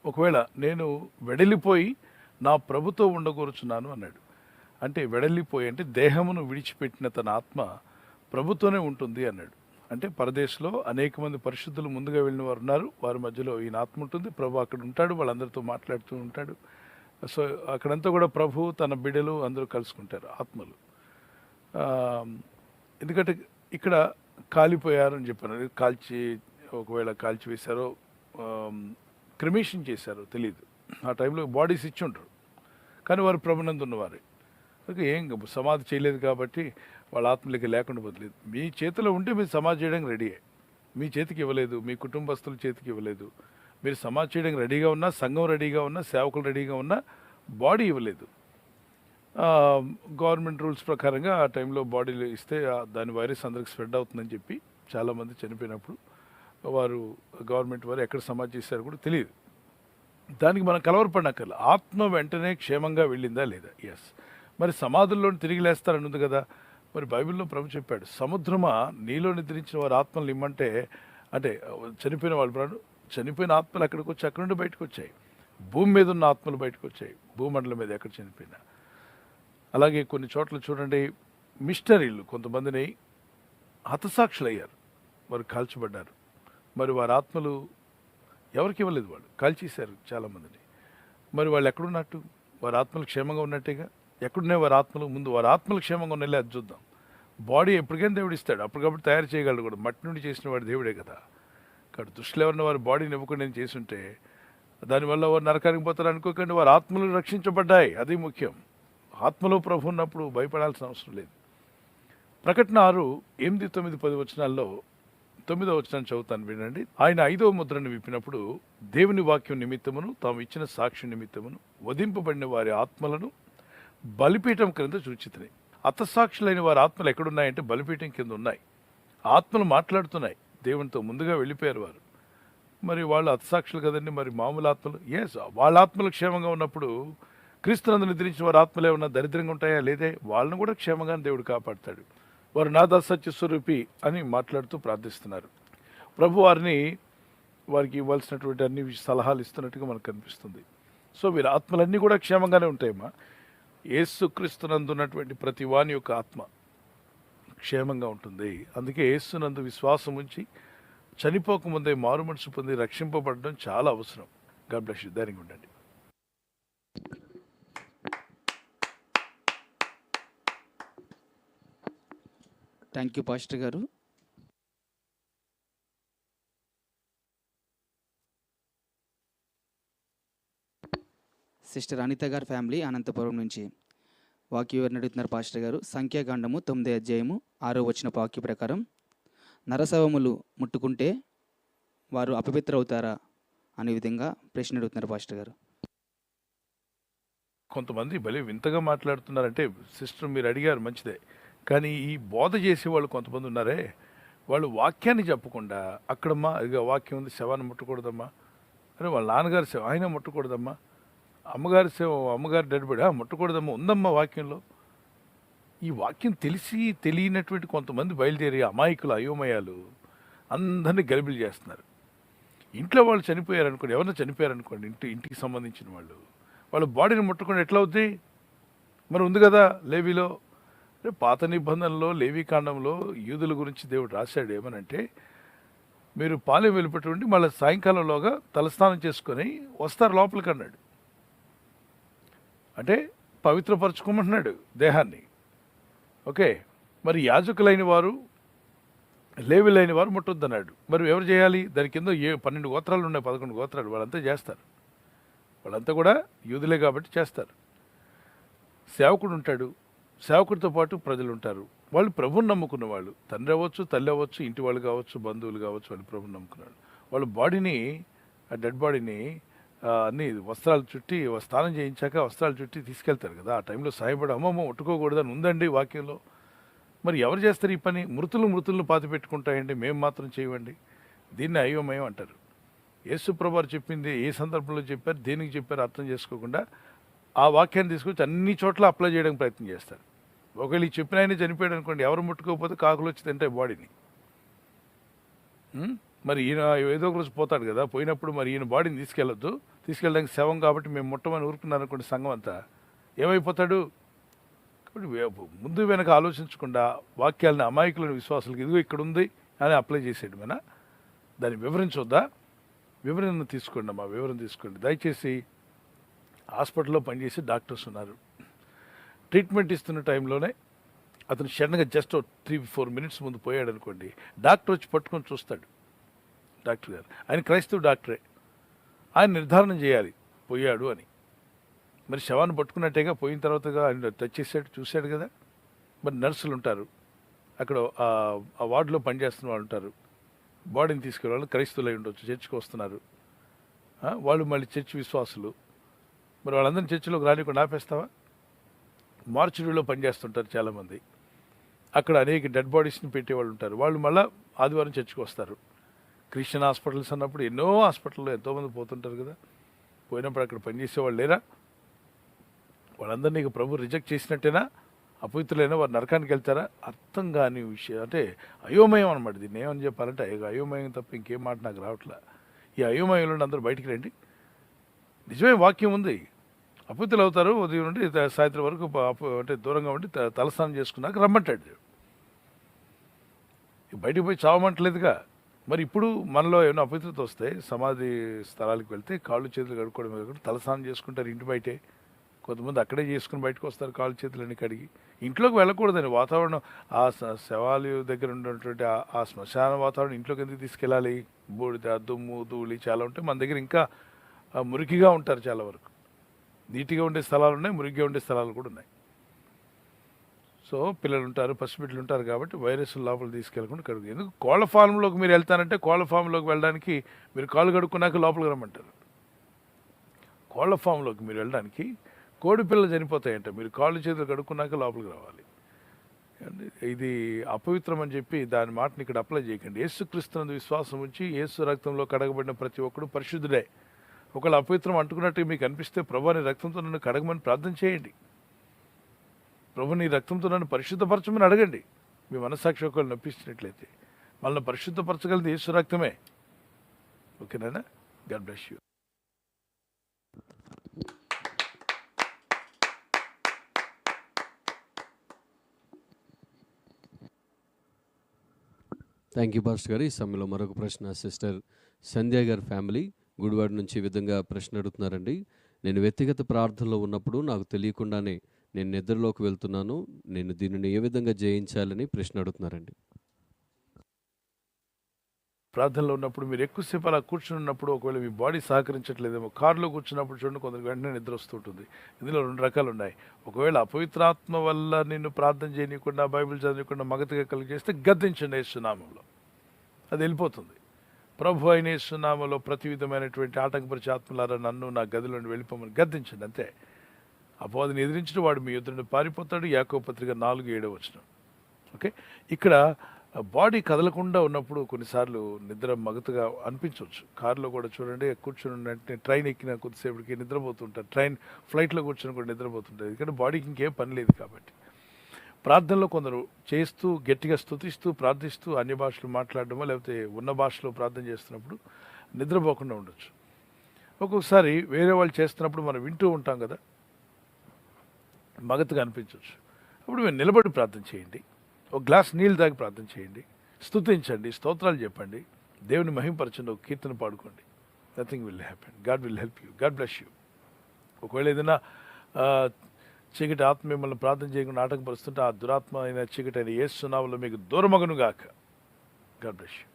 ఒకవేళ నేను వెడలిపోయి నా ప్రభుతో ఉండగోరుచున్నాను అన్నాడు. అంటే వెడలిపోయి అంటే దేహమును విడిచిపెట్టిన తన ఆత్మ ప్రభుతోనే ఉంటుంది అన్నాడు. అంటే పరదేశంలో అనేక మంది పరిశుద్ధులు ముందుగా వెళ్ళిన వారు ఉన్నారు. వారి మధ్యలో ఈయన ఆత్మ ఉంటుంది. ప్రభు అక్కడ ఉంటాడు, వాళ్ళందరితో మాట్లాడుతూ ఉంటాడు. సో అక్కడంతా కూడా ప్రభు తన బిడ్డలు అందరూ కలుసుకుంటారు ఆత్మలు. ఎందుకంటే ఇక్కడ కాలిపోయారు అని చెప్పాను. ఒకవేళ కాల్చి వేశారో క్రిమేషన్ చేశారో తెలియదు. ఆ టైంలో బాడీస్ ఇచ్చి ఉంటారు, కానీ వారు ప్రభునందు ఉన్నవారే. ఏం సమాధి చేయలేదు కాబట్టి వాళ్ళ ఆత్మలకి లేకుండా పోతలేదు. మీ చేతిలో ఉంటే మీరు సమాధి చేయడానికి రెడీయే. మీ చేతికి ఇవ్వలేదు, మీ కుటుంబస్తుల చేతికి ఇవ్వలేదు. మీరు సమాధి చేయడానికి రెడీగా ఉన్నా, సంఘం రెడీగా ఉన్నా, సేవకులు రెడీగా ఉన్నా, బాడీ ఇవ్వలేదు. గవర్నమెంట్ రూల్స్ ప్రకారంగా ఆ టైంలో బాడీలు ఇస్తే దాని వైరస్ అందరికి స్ప్రెడ్ అవుతుందని చెప్పి చాలామంది చనిపోయినప్పుడు వారు గవర్నమెంట్ వారు ఎక్కడ సమాధి చేశారో కూడా తెలియదు. దానికి మనం కలవరపడినక్కర్లేదు. ఆత్మ వెంటనే క్షేమంగా వెళ్ళిందా లేదా? ఎస్. మరి సమాధుల్లో తిరిగి లేస్తారని ఉంది కదా. మరి బైబిల్లో ప్రభు చెప్పాడు, సముద్రమా నీలో నిద్రించిన వారి ఆత్మలు ఇమ్మంటే, అంటే చనిపోయిన వాళ్ళు చనిపోయిన ఆత్మలు అక్కడికి వచ్చి అక్కడి నుండి బయటకు వచ్చాయి. భూమి మీద ఉన్న ఆత్మలు బయటకు వచ్చాయి, భూమండలం మీద ఎక్కడ చనిపోయినా. అలాగే కొన్ని చోట్ల చూడండి, మిషనరీలు కొంతమందిని హతసాక్షులు అయ్యారు, వారు కాల్చబడ్డారు. మరి వారి ఆత్మలు ఎవరికి ఇవ్వలేదు, వాళ్ళు కాల్చేశారు చాలామందిని. మరి వాళ్ళు ఎక్కడున్నట్టు? వారి ఆత్మలు క్షేమంగా ఉన్నట్టేగా. ఎక్కడున్నాయి వారి ఆత్మలు? ముందు వారి ఆత్మలు క్షేమంగా ఉన్నలే అది చూద్దాం. బాడీ ఎప్పటికైనా దేవుడు ఇస్తాడు, అప్పటికప్పుడు తయారు చేయగలడు కూడా. మట్టి నుండి చేసిన వాడు దేవుడే కదా. కాబట్టి దుష్టులు ఎవరిన వారి బాడీని ఇవ్వకుండా చేసి ఉంటే దానివల్ల వారు నరకానికి పోతారు అనుకోకండి. వారి ఆత్మలు రక్షించబడ్డాయి, అది ముఖ్యం. ఆత్మలో ప్రభు ఉన్నప్పుడు భయపడాల్సిన అవసరం లేదు. ప్రకటన 6:8, 9, 10 వచనాల్లో 9వ వచనాన్ని చదువుతాను, వినండి. ఆయన 5వ ముద్రను విప్పినప్పుడు దేవుని వాక్యం నిమిత్తమును తాము ఇచ్చిన సాక్షి నిమిత్తమును వధింపబడిన వారి ఆత్మలను బలిపీఠం క్రింద చూచితిని. హతసాక్షులైన వారి ఆత్మలు ఎక్కడున్నాయంటే బలిపీఠం కింద ఉన్నాయి. ఆత్మలు మాట్లాడుతున్నాయి దేవునితో. ముందుగా వెళ్ళిపోయారు వారు. మరి వాళ్ళు హతసాక్షులు కదండి, మరి మామూలు ఆత్మలు. ఎస్, వాళ్ళ ఆత్మలు క్షేమంగా ఉన్నప్పుడు క్రీస్తునందు నిద్రించిన వారి ఆత్మలు ఏమన్నా దరిద్రంగా ఉంటాయా? లేదే. వాళ్ళని కూడా క్షేమంగా దేవుడు కాపాడుతాడు. వారు నాదా సత్య స్వరూపి అని మాట్లాడుతూ ప్రార్థిస్తున్నారు. ప్రభు వారికి ఇవ్వాల్సినటువంటి అన్ని సలహాలు ఇస్తున్నట్టుగా మనకు కనిపిస్తుంది. సో వీరి ఆత్మలన్నీ కూడా క్షేమంగానే ఉంటాయమ్మా. యేసుక్రీస్తునందు ఉన్నటువంటి ప్రతి వాని యొక్క ఆత్మ క్షేమంగా ఉంటుంది. అందుకే యేసునందు విశ్వాసం ఉంచి చనిపోకముందే మారు మనసు పొంది రక్షింపబడడం చాలా అవసరం. God bless you. ధైర్యంగా ఉండండి. థ్యాంక్ యూ పాస్టర్ గారు. సిస్టర్ అనిత గారి ఫ్యామిలీ అనంతపురం నుంచి వాక్యం ఎవరిని అడుగుతున్నారు పాస్టర్ గారు? సంఖ్యాకాండము 9వ అధ్యాయము 6వ వచనపు వాక్య ప్రకారం, నరశవములు ముట్టుకుంటే వారు అపవిత్ర అవుతారా అనే విధంగా ప్రశ్న అడుగుతున్నారు పాస్టర్ గారు. కొంతమంది భలే వింతగా మాట్లాడుతున్నారంటే, సిస్టర్ మీరు అడిగారు మంచిదే, కానీ ఈ బోధ చేసేవాళ్ళు కొంతమంది ఉన్నారే, వాళ్ళు వాక్యాన్ని చెప్పకుండా అక్కడమ్మా ఇక వాక్యం ఉంది, శవాన్ని ముట్టకూడదమ్మా, అరే వాళ్ళ నాన్నగారి శవం ఆయన ముట్టకూడదమ్మా, అమ్మగారి శవం అమ్మగారి డెడ్ బాడీ ముట్టకూడదమ్మా, ఉందమ్మా వాక్యంలో. ఈ వాక్యం తెలిసి తెలియనటువంటి కొంతమంది బయలుదేరి అమాయకులు, అయోమయాలు అందరినీ గలిబిలి చేస్తున్నారు. ఇంట్లో వాళ్ళు చనిపోయారనుకోండి, ఎవరైనా చనిపోయారనుకోండి, ఇంటికి సంబంధించిన వాళ్ళు, వాళ్ళ బాడీని ముట్టకుండా ఎట్లా అవుతాయి? మరి ఉంది కదా లేవీలో, పాత నిబంధనలో లేవీకాండంలో యూదుల గురించి దేవుడు రాశాడు ఏమనంటే, మీరు పాలెం వెళ్ళిపెట్టుండి మళ్ళీ సాయంకాలంలోగా తలస్నానం చేసుకొని వస్తారు లోపలికి అన్నాడు. అంటే పవిత్రపరచుకోమంటున్నాడు దేహాన్ని. ఓకే, మరి యాజకులైన వారు లేవీలైన వారు ముట్టొద్దన్నాడు. మరి ఎవరు చేయాలి? దాని కింద 12 గోత్రాలు ఉన్నాయి, 11 గోత్రాలు, వాళ్ళంతా చేస్తారు. వాళ్ళంతా కూడా యూదులే కాబట్టి చేస్తారు. సేవకుడు ఉంటాడు, సేవకుడితో పాటు ప్రజలు ఉంటారు. వాళ్ళు ప్రభుని నమ్ముకున్న వాళ్ళు, తండ్రి అవ్వచ్చు, తల్లి అవ్వచ్చు, ఇంటి వాళ్ళు కావచ్చు, బంధువులు కావచ్చు, వాళ్ళు ప్రభుని నమ్ముకున్నారు. వాళ్ళ బాడీని, ఆ డెడ్ బాడీని అన్ని వస్త్రాలు చుట్టి, స్నానం చేయించాక వస్త్రాలు చుట్టి తీసుకెళ్తారు కదా. ఆ టైంలో సాయపడి అమ్మమ్మ ముట్టుకోకూడదని ఉందండి వాక్యంలో. మరి ఎవరు చేస్తారు ఈ పని? మృతులను పాతి పెట్టుకుంటాయండి, మేము మాత్రం చేయవండి. దీన్ని అయోమయం అంటారు. యేసు ప్రభువారు చెప్పింది ఏ సందర్భంలో చెప్పారు, దేనికి చెప్పారు అర్థం చేసుకోకుండా ఆ వాక్యాన్ని తీసుకొచ్చి అన్ని చోట్ల అప్లై చేయడానికి ప్రయత్నం చేస్తారు. ఒకవేళ ఈ చెప్పిన ఆయన చనిపోయాడు అనుకోండి, ఎవరు ముట్టుకోకపోతే కాకులు వచ్చి తింటాయి బాడీని. మరి ఈయన ఏదో ఒక రోజు పోతాడు కదా, పోయినప్పుడు మరి ఈయన బాడీని తీసుకెళ్ళడానికి శవం కాబట్టి మేము ముట్టమని ఊరుకున్నారనుకోండి సంఘం అంతా, ఏమైపోతాడు? కాబట్టి ముందు వెనక ఆలోచించకుండా వాక్యాలను అమాయకులను విశ్వాసాలకు ఇదిగో ఇక్కడ ఉంది అని అప్లై చేసేయడం మన దాన్ని వివరించొద్దా? వివరణ తీసుకోండి అమ్మా, వివరణ తీసుకోండి దయచేసి. హాస్పిటల్లో పనిచేసి డాక్టర్స్ ఉన్నారు, ట్రీట్మెంట్ ఇస్తున్న టైంలోనే అతను సడన్గా జస్ట్ 3-4 మినిట్స్ ముందు పోయాడు అనుకోండి, డాక్టర్ వచ్చి పట్టుకొని చూస్తాడు. డాక్టర్ గారు, ఆయన క్రైస్తవ డాక్టరే, ఆయన నిర్ధారణ చేయాలి పోయాడు అని. మరి శవాన్ని పట్టుకున్నట్టేగా, పోయిన తర్వాతగా ఆయన టచ్ చేశాడు, చూశాడు కదా. మరి నర్సులు ఉంటారు అక్కడ, ఆ వార్డులో పనిచేస్తున్న వాళ్ళు ఉంటారు, బాడీని తీసుకెళ్ళే వాళ్ళు క్రైస్తవులు అయి ఉండొచ్చు, చర్చికి వస్తున్నారు, వాళ్ళు మళ్ళీ చర్చి విశ్వాసులు. మరి వాళ్ళందరినీ చర్చిలోకి రానికుండా ఆపేస్తావా? మార్చురీలో పనిచేస్తుంటారు చాలామంది, అక్కడ అనేక డెడ్ బాడీస్ని పెట్టేవాళ్ళు ఉంటారు, వాళ్ళు మళ్ళీ ఆదివారం చర్చికి వస్తారు. క్రిస్టియన్ హాస్పిటల్స్ అన్నప్పుడు ఎన్నో హాస్పిటల్లో ఎంతోమంది పోతుంటారు కదా, పోయినప్పుడు అక్కడ పనిచేసేవాళ్ళు లేరా? వాళ్ళందరినీ ఇక ప్రభు రిజెక్ట్ చేసినట్టేనా? అపవిత్రులైనా వారు నరకానికి వెళ్తారా? అర్థం కాని విషయం, అంటే అయోమయం అనమాట. దీన్ని ఏమని చెప్పాలంటే అయోమయం తప్ప ఇంకేం మాట నాకు రావట్లే. ఈ అయోమయంలో అందరూ బయటికి రండి. నిజమే వాక్యం ఉంది, అపవిత్రులు అవుతారు, ఉదయం నుండి సాయంత్రం వరకు అంటే దూరంగా ఉండి తలస్నానం చేసుకున్నాక రమ్మంటాడు. బయటికి పోయి చావమంటలేదుగా. మరి ఇప్పుడు మనలో ఏమైనా అపవిత్రత వస్తే సమాధి స్థలాలకు వెళ్తే కాళ్ళు చేతులు కడుక్కోవడం, తలస్నానం చేసుకుంటారు ఇంటి బయటే. కొంతమంది అక్కడే చేసుకుని బయటకు వస్తారు కాళ్ళు చేతులన్నీ కడిగి. ఇంట్లోకి వెళ్ళకూడదని వాతావరణం, ఆ శవాలు దగ్గర ఉన్నటువంటి ఆ శ్మశాన వాతావరణం ఇంట్లోకి ఎందుకు తీసుకెళ్ళాలి? బూడిద, దుమ్ము, ధూళి చాలా ఉంటాయి. మన దగ్గర ఇంకా మురికిగా ఉంటారు చాలా వరకు. నీట్గా ఉండే స్థలాలు ఉన్నాయి, మురికిగా ఉండే స్థలాలు కూడా ఉన్నాయి. సో పిల్లలు ఉంటారు, పసిబిడ్డలు ఉంటారు కాబట్టి వైరస్ లోపల తీసుకెళ్ళకుండా కడుగు. ఎందుకు కోళ్ళ ఫామ్లోకి మీరు వెళ్తానంటే, కోళ్ళ ఫామ్లోకి వెళ్ళడానికి మీరు కాళ్ళు కడుక్కున్నాక లోపలికి రమ్మంటారు. కోళ్ళ ఫామ్లోకి మీరు వెళ్ళడానికి కోడి పిల్లలు చనిపోతాయంట, మీరు కాళ్ళు చేతులు కడుక్కున్నాక లోపలికి రావాలి. ఇది అపవిత్రం అని చెప్పి దాని మాటని ఇక్కడ అప్లై చేయకండి. యేసుక్రీస్తునందు విశ్వాసం ఉంచి యేసు రక్తంలో కడగబడిన ప్రతి ఒక్కడు పరిశుద్ధుడే. ఒకవేళ అపవిత్రం అంటుకున్నట్టు మీకు అనిపిస్తే, ప్రభు నీ రక్తంతో నన్ను కడగమని ప్రార్థన చేయండి. ప్రభు నీ రక్తంతో నన్ను పరిశుద్ధపరచమని అడగండి. మీ మనస్సాక్షి ఒకవేళ నొప్పించినట్లయితే మనల్ని పరిశుద్ధపరచగలిది యేసు రక్తమే. ఓకేనా? God bless you. Thank you pastor గారు. ఈ సమయంలో మరొక ప్రశ్న సిస్టర్ సంధ్య గారి ఫ్యామిలీ గుడివాడ నుంచి ఈ విధంగా ప్రశ్న అడుగుతున్నారండి. నేను వ్యక్తిగత ప్రార్థనలో ఉన్నప్పుడు నాకు తెలియకుండానే నేను నిద్రలోకి వెళ్తున్నాను, నేను దీనిని ఏ విధంగా జయించాలని ప్రశ్న అడుగుతున్నారండి. ప్రార్థనలో ఉన్నప్పుడు మీరు ఎక్కువసేపు అలా కూర్చుని ఉన్నప్పుడు, ఒకవేళ మీ బాడీ సహకరించట్లేదేమో, కారులో కూర్చున్నప్పుడు చూడండి కొందరికి వెంటనే నిద్ర వస్తుంటుంది. ఇందులో 2 రకాలు ఉన్నాయి. ఒకవేళ అపవిత్రాత్మ వల్ల నిన్ను ప్రార్థన చేయనీయకుండా, బైబిల్ చదవకుండా మగతగా కలిగి చేస్తే గద్దించండి యేసునామంలో, అది వెళ్ళిపోతుంది. ప్రభు అయిన యేసునామంలో ప్రతి విధమైనటువంటి ఆటంకపరిచే ఆత్మలారా నన్ను నా గదిలో నుండి వెళ్ళిపోమని గద్దించండి, అంతే. అపవాదిని ఎదిరించిన వాడు మీ యుద్ధ నుండి పారిపోతాడు. యాకోబు పత్రిక 4:7. ఓకే, ఇక్కడ బాడీ కదలకుండా ఉన్నప్పుడు కొన్నిసార్లు నిద్ర మగతగా అనిపించవచ్చు. కారులో కూడా చూడండి, కూర్చుని వెంటనే ట్రైన్ ఎక్కిన కొద్దిసేపటికి నిద్రపోతుంటారు, ఫ్లైట్లో కూర్చొని కూడా నిద్రపోతుంటారు. ఎందుకంటే బాడీకి ఇంకేం పని లేదు కాబట్టి. ప్రార్థనలో కొందరు చేస్తూ గట్టిగా స్తుతిస్తూ ప్రార్థిస్తూ అన్య భాషలు మాట్లాడడమో, లేకపోతే ఉన్న భాషలో ప్రార్థన చేస్తున్నప్పుడు నిద్రపోకుండా ఉండొచ్చు. ఒక్కొక్కసారి వేరే వాళ్ళు చేస్తున్నప్పుడు మనం వింటూ ఉంటాం కదా, మగతగా అనిపించవచ్చు. అప్పుడు మీరు నిలబడి ప్రార్థన చేయండి, ఒక గ్లాస్ నీళ్ళు తాగి ప్రార్థన చేయండి, స్తుతించండి, స్తోత్రాలు చెప్పండి, దేవుని మహింపరచండి, ఒక కీర్తన పాడుకోండి. Nothing will happen. God will help you. God bless you. ఒకవేళ ఏదైనా చీకటి ఆత్మ మిమ్మల్ని ప్రార్థన చేయకుండా ఆటంకపరుస్తుంటే, ఆ దురాత్మ అయిన చీకటి అయిన యేసు నామములో మీకు దూరమగును గాక. God bless you.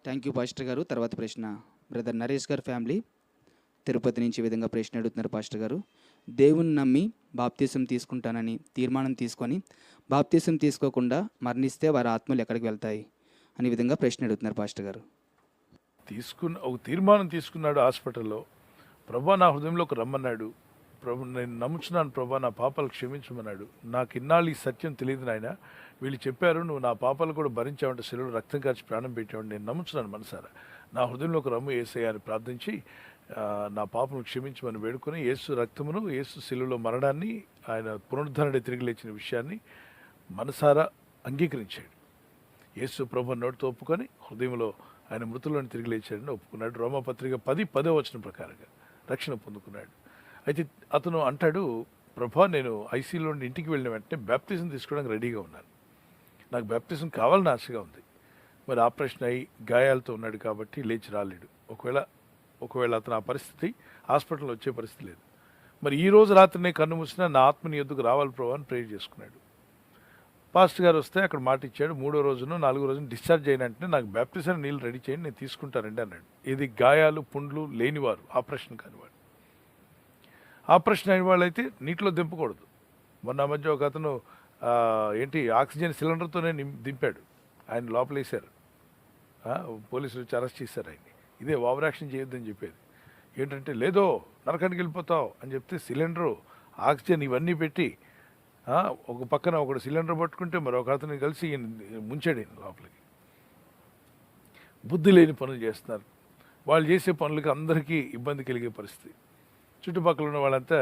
Thank you pastor గారు. తర్వాత ప్రశ్న బ్రదర్ నరేష్ గారు ఫ్యామిలీ తిరుపతి నుంచి ఈ విధంగా ప్రశ్న అడుగుతున్నారు పాస్టర్ గారు. దేవుని నమ్మి బాప్తీసం తీసుకుంటానని తీర్మానం తీసుకొని బాప్తీసం తీసుకోకుండా మరణిస్తే వారి ఆత్మలు ఎక్కడికి వెళ్తాయి అనే విధంగా ప్రశ్న అడుగుతున్నారు పాస్టర్ గారు. ఒక తీర్మానం తీసుకున్నాడు హాస్పిటల్లో, ప్రభా నా హృదయంలోకి రమ్మన్నాడు, ప్రభు నేను నమ్ముచున్నాను ప్రభా, నా పాపాలు క్షమించమన్నాడు. నాకు ఇన్నాళ్ళు ఈ సత్యం తెలియదు నాయన, వీళ్ళు చెప్పారు నువ్వు నా పాపాలు కూడా భరించావంటే, శిలువలో రక్తం కార్చి ప్రాణం పెట్టావంటే నేను నమ్ముచున్నాను మనసారా, నా హృదయంలోకి రమ్ము యేసయ్య అని ప్రార్థించి నా పాపను క్షమించమని వేడుకొని యేసు రక్తమును, యేసు శిలువలో మరణాన్ని, ఆయన పునరుద్ధరణ తిరిగి లేచిన విషయాన్ని మనసారా అంగీకరించాడు. యేసు ప్రభు నోటితో ఒప్పుకొని హృదయంలో ఆయన మృతులను తిరిగి లేచాడని ఒప్పుకున్నాడు. రోమాపత్రిక 10:10 ప్రకారంగా రక్షణ పొందుకున్నాడు. అయితే అతను అంటాడు, ప్రభా నేను ఐసీలో నుండి ఇంటికి వెళ్ళిన వెంటనే బ్యాప్టిజం తీసుకోవడానికి రెడీగా ఉన్నాను, నాకు బ్యాప్టిజం కావాలని ఆశగా ఉంది. మరి ఆపరేషన్ అయ్యి గాయాలతో ఉన్నాడు కాబట్టి లేచి రాలేడు. ఒకవేళ అతను ఆ పరిస్థితి, హాస్పిటల్లో వచ్చే పరిస్థితి లేదు. మరి ఈ రోజు రాత్రి నేను కన్ను మూసినా నా ఆత్మని ఎద్దుకు రావాలి ప్రభు అని ప్రేర్ చేసుకున్నాడు. పాస్టర్ గారు వస్తే అక్కడ మాట ఇచ్చాడు, 3వ రోజును 4వ రోజున డిశ్చార్జ్ అయినంటే నాకు బ్యాప్టిజం నీళ్ళు రెడీ చేయండి, నేను తీసుకుంటానండి అన్నాడు. ఇది గాయాలు పుండ్లు లేనివారు, ఆపరేషన్ కానివాడు. ఆపరేషన్ అయిన వాళ్ళైతే నీటిలో దింపకూడదు. మొన్న మధ్య ఒక అతను ఆక్సిజన్ సిలిండర్తోనే దింపాడు, ఆయన లోపలేశారు. పోలీసులు వచ్చి అరెస్ట్ చేశారు ఆయన్ని. ఇదే ఓవర్ యాక్షన్ చేయొద్దని చెప్పేది. ఏంటంటే లేదో నరకానికి వెళ్ళిపోతావు అని చెప్తే సిలిండరు, ఆక్సిజన్ ఇవన్నీ పెట్టి ఒక పక్కన ఒకడు సిలిండర్ పట్టుకుంటే మరొక అతను కలిసి ముంచాడు లోపలికి. బుద్ధి లేని పనులు చేస్తున్నారు. వాళ్ళు చేసే పనులకి అందరికీ ఇబ్బంది కలిగే పరిస్థితి. చుట్టుపక్కల ఉన్న వాళ్ళంతా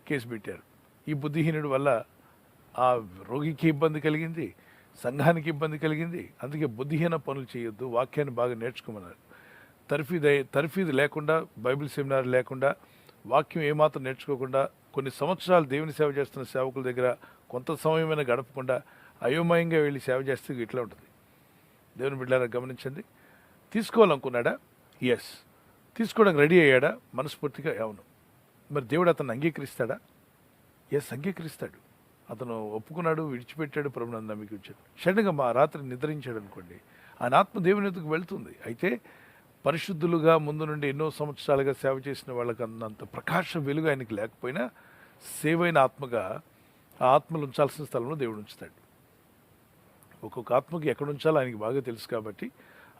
కేసు పెట్టారు. ఈ బుద్ధిహీనుడి వల్ల ఆ రోగికి ఇబ్బంది కలిగింది, సంఘానికి ఇబ్బంది కలిగింది. అందుకే బుద్ధిహీన పనులు చేయొద్దు, వాక్యాన్ని బాగా నేర్చుకోమన్నారు. తర్ఫీదు లేకుండా, బైబిల్ సెమినార్ లేకుండా, వాక్యం ఏమాత్రం నేర్చుకోకుండా, కొన్ని సంవత్సరాలు దేవుని సేవ చేస్తున్న సేవకుల దగ్గర కొంత సమయమైనా గడపకుండా అయోమయంగా వెళ్ళి సేవ చేస్తే ఇట్లా ఉంటుంది. దేవుని బిడ్డలారా గమనించండి. తీసుకోవాలనుకున్నాడా? ఎస్. తీసుకోవడానికి రెడీ అయ్యాడా? మనస్ఫూర్తిగా అవును. మరి దేవుడు అతను అంగీకరిస్తాడా? ఎస్, అంగీకరిస్తాడు. అతను ఒప్పుకున్నాడు, విడిచిపెట్టాడు, ప్రభువును నమ్మిక ఉంచాడు. సడన్గా మా రాత్రి నిద్రించాడు అనుకోండి, ఆయన ఆత్మ దేవుని ఎదుగు వెళ్తుంది. అయితే పరిశుద్ధులుగా ముందు నుండి ఎన్నో సంవత్సరాలుగా సేవ చేసిన వాళ్ళకి అన్నంత ప్రకాశ వెలుగు ఆయనకి లేకపోయినా సేవైన ఆత్మగా ఆ ఆత్మలు ఉంచాల్సిన స్థలంలో దేవుడు ఉంచుతాడు. ఒక్కొక్క ఆత్మకి ఎక్కడ ఉంచాలో ఆయనకి బాగా తెలుసు కాబట్టి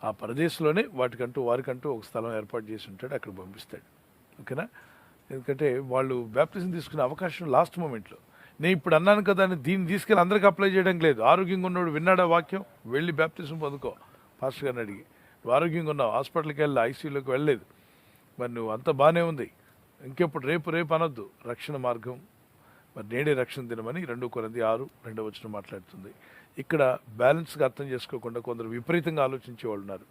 ఆ ప్రదేశంలోనే వారికంటూ ఒక స్థలం ఏర్పాటు చేసి ఉంటాడు, అక్కడ పంపిస్తాడు. ఓకేనా? ఎందుకంటే వాళ్ళు బ్యాప్టిజం తీసుకునే అవకాశం లాస్ట్ మూమెంట్లో. నేను ఇప్పుడు అన్నాను కదా అని దీన్ని తీసుకెళ్ళి అందరికీ అప్లై చేయడం లేదు. ఆరోగ్యంగా ఉన్నవాడు విన్నాడా వాక్యం, వెళ్ళి బ్యాప్టిజం పొందుకో. పాస్టర్ గారిని అడిగి, నువ్వు ఆరోగ్యంగా ఉన్నావు, హాస్పిటల్కి వెళ్ళి ఐసీయూలోకి వెళ్ళలేదు, మరి నువ్వు అంతా బాగానే ఉంది, ఇంకెప్పుడు రేపు అనొద్దు. రక్షణ మార్గం మరి నేడే రక్షణ దినమని 2 కొరింథీ 6:2 మాట్లాడుతుంది. ఇక్కడ బ్యాలెన్స్గా అర్థం చేసుకోకుండా కొందరు విపరీతంగా ఆలోచించే వాళ్ళు ఉన్నారు.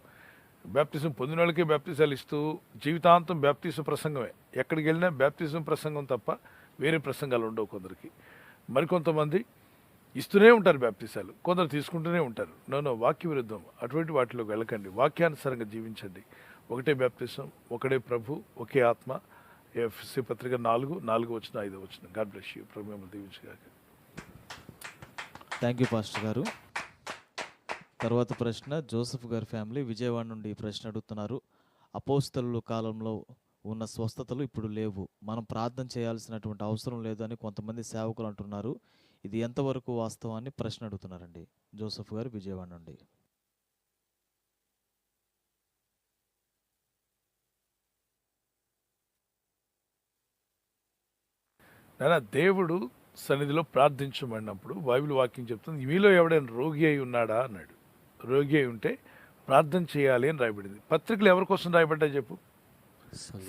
బ్యాప్టిజం పొందిన వాళ్ళకే బ్యాప్టిజాలు ఇస్తూ జీవితాంతం బ్యాప్టిజం ప్రసంగమే, ఎక్కడికి వెళ్ళినా బ్యాప్టిజం ప్రసంగం తప్ప వేరే ప్రసంగాలు ఉండవు కొందరికి. మరికొంతమంది ఇస్తూనే ఉంటారు బ్యాప్టిజాలు, కొందరు తీసుకుంటూనే ఉంటారు. నో, వాక్య విరుద్ధం. అటువంటి వాటిలోకి వెళ్ళకండి, వాక్యానుసారంగా జీవించండి. ఒకటే బ్యాప్టిజం, ఒకటే ప్రభు, ఒకే ఆత్మ. ఎఫ్ఎస్సీ పత్రిక 4:4-5. God bless you. ప్రభు మిమ్మల్ని దీవించుగాక. థ్యాంక్ యూ పాస్టర్ గారు. తర్వాత ప్రశ్న జోసెఫ్ గారి ఫ్యామిలీ విజయవాడ నుండి ఈ ప్రశ్న అడుగుతున్నారు. అపోస్తలుల కాలంలో ఉన్న స్వస్థతలు ఇప్పుడు లేవు, మనం ప్రార్థన చేయాల్సినటువంటి అవసరం లేదు అని కొంతమంది సేవకులు అంటున్నారు. ఇది ఎంతవరకు వాస్తవాన్ని ప్రశ్న అడుగుతున్నారండి. జోసెఫ్ గారు విజయవాడ నుండి. నాన్న, దేవుడు సన్నిధిలో ప్రార్థించమన్నప్పుడు బైబిల్ వాక్యం చెప్తుంది, మీలో ఎవడైనా రోగి అయి ఉన్నాడా అన్నాడు. రోగి అయి ఉంటే ప్రార్థన చేయాలి అని రాయబడింది. పత్రికలు ఎవరి కోసం రాయబడ్డా చెప్పు?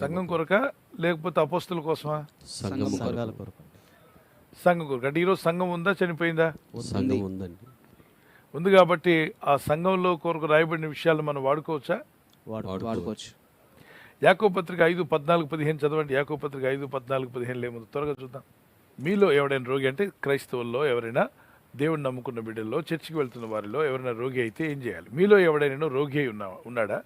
సంఘం కొరకా లేకపోతే అపోస్తుల కోసమా? సంఘాల కొరకు. సంఘం కొరకు. అంటే ఈరోజు సంఘం ఉందా, చనిపోయిందా? సంఘం ఉందండి. ఉంది. కాబట్టి ఆ సంఘంలో కొరకు రాయబడిన విషయాలు మనం వాడుకోవచ్చా? వాడుకోవచ్చు. యాకోబు పత్రిక 5:14-15 చదవండి. యాకోబు పత్రిక 5:14-15 ఏముంది త్వరగా చూద్దాం. మీలో ఎవడైనా రోగి అంటే క్రైస్తవుల్లో ఎవరైనా, దేవుని నమ్ముకున్న బిడ్డల్లో, చర్చికి వెళ్తున్న వారిలో ఎవరైనా రోగి అయితే ఏం చేయాలి? మీలో ఎవడైనా రోగి అయి ఉన్నాడా?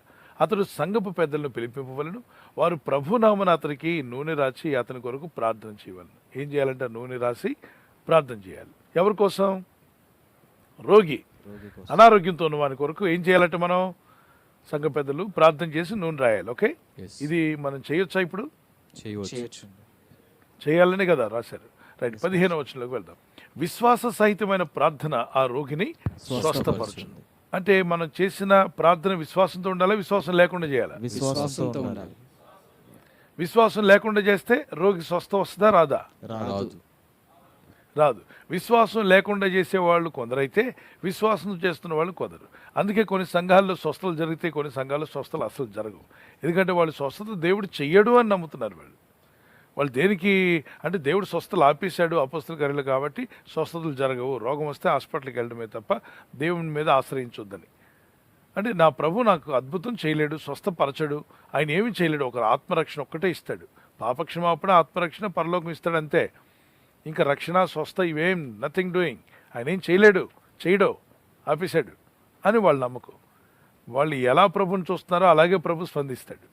అతడు సంఘపు పెద్దలను పిలిపింపవలను, వారు ప్రభునామన అతనికి నూనె రాసి అతని కొరకు ప్రార్థన చేయవలను. ఏం చేయాలంటే నూనె రాసి ప్రార్థన చేయాలి. ఎవరి కోసం? రోగి, అనారోగ్యంతో ఉన్న వాని కొరకు ఏం చేయాలంటే మనం సంఘ పెద్దలు ప్రార్థన చేసి నూనె రాయాలి. ఓకే, ఇది మనం చేయొచ్చా? ఇప్పుడు చేయొచ్చు. చేయాలనే కదా రాశారు. రైట్, 15వ వచనంలోకి వెళ్దాం. విశ్వాస సహితమైన ప్రార్థన ఆ రోగిని స్వస్థపరచును. అంటే మనం చేసిన ప్రార్థన విశ్వాసంతో ఉండాలా, విశ్వాసం లేకుండా చేయాలా? విశ్వాసంతో ఉండాలి. విశ్వాసం లేకుండా చేస్తే రోగి స్వస్థ వస్తుందా రాదా? రాదు. రాదు. విశ్వాసం లేకుండా చేసేవాళ్ళు కొందరైతే విశ్వాసం చేస్తున్న వాళ్ళు కొందరు. అందుకే కొన్ని సంఘాల్లో స్వస్థలు జరిగితే కొన్ని సంఘాల్లో స్వస్థలు అసలు జరగవు. ఎందుకంటే వాళ్ళు స్వస్థత దేవుడు చెయ్యడు అని నమ్ముతున్నారు. వాళ్ళు దేనికి అంటే దేవుడు స్వస్థలు ఆపేశాడు అపొస్తలుల కార్యాలు కాబట్టి స్వస్థతలు జరగవు, రోగం వస్తే హాస్పిటల్కి వెళ్ళడమే తప్ప దేవుని మీద ఆశ్రయించొద్దని. అంటే నా ప్రభు నాకు అద్భుతం చేయలేడు, స్వస్థపరచడు, ఆయన ఏమి చేయలేడు, ఒక ఆత్మరక్షణ ఒక్కటే ఇస్తాడు. పాపక్షమాపణ, ఆత్మరక్షణ, పరలోకం ఇస్తాడు అంతే. ఇంకా రక్షణ, స్వస్థ ఇవేం నథింగ్ డూయింగ్. ఆయన ఏం చేయడో ఆపేశాడు అని వాళ్ళ నమ్మకం. వాళ్ళు ఎలా ప్రభుని చూస్తున్నారో అలాగే ప్రభు స్పందిస్తాడు.